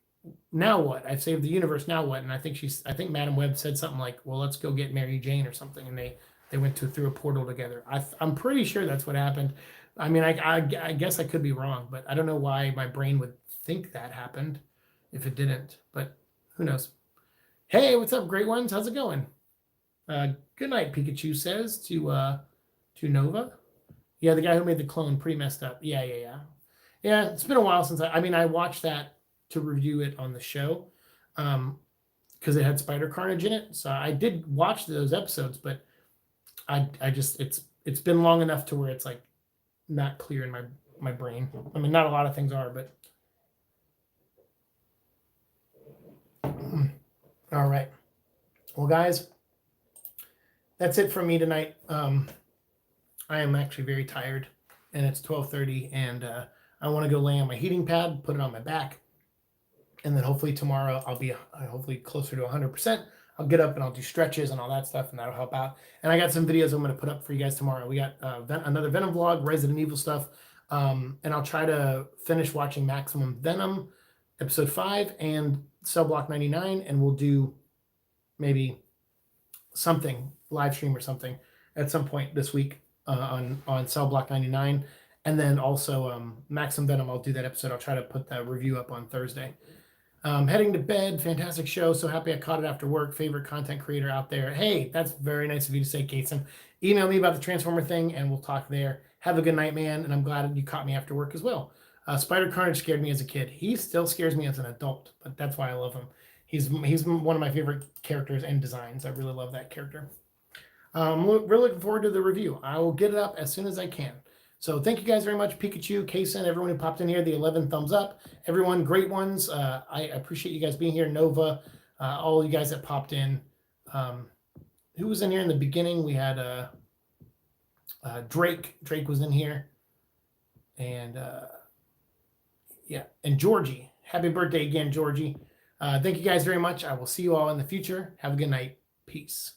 now what? I've saved the universe. Now what? And I think Madam Web said something like, well, let's go get Mary Jane or something. And they went through a portal together. I'm pretty sure that's what happened. I mean, I guess I could be wrong, but I don't know why my brain would think that happened if it didn't, but who knows? Hey, what's up, great ones? How's it going? Good night, Pikachu says to Nova. Yeah, the guy who made the clone, pretty messed up. Yeah. It's been a while since I watched that to review it on the show, because it had Spider Carnage in it. So I did watch those episodes, but I just it's been long enough to where it's like not clear in my brain. I mean, not a lot of things are, but all right. Well, guys, that's it from me tonight. I am actually very tired, and it's 12:30, and I want to go lay on my heating pad, put it on my back, and then hopefully tomorrow I'll be hopefully closer to 100%. I'll get up and I'll do stretches and all that stuff, and that'll help out. And I got some videos I'm going to put up for you guys tomorrow. We got another Venom vlog, Resident Evil stuff, and I'll try to finish watching Maximum Venom episode 5 and Cell Block 99, and we'll do maybe something, live stream or something at some point this week on Cell Block 99. And then also Maximum Venom, I'll do that episode. I'll try to put that review up on Thursday. Heading to bed, fantastic show. So happy I caught it after work. Favorite content creator out there. Hey, that's very nice of you to say, Kason. Email me about the Transformer thing, and we'll talk there. Have a good night, man, and I'm glad you caught me after work as well. Spider Carnage scared me as a kid. He still scares me as an adult, but that's why I love him. He's one of my favorite characters and designs. I really love that character. Really looking forward to the review. I will get it up as soon as I can. So thank you guys very much, Pikachu, Kason, everyone who popped in here, the 11 thumbs up. Everyone, great ones. I appreciate you guys being here. Nova, all you guys that popped in. Who was in here in the beginning? We had Drake. Drake was in here. And and Georgie. Happy birthday again, Georgie. Thank you guys very much. I will see you all in the future. Have a good night. Peace.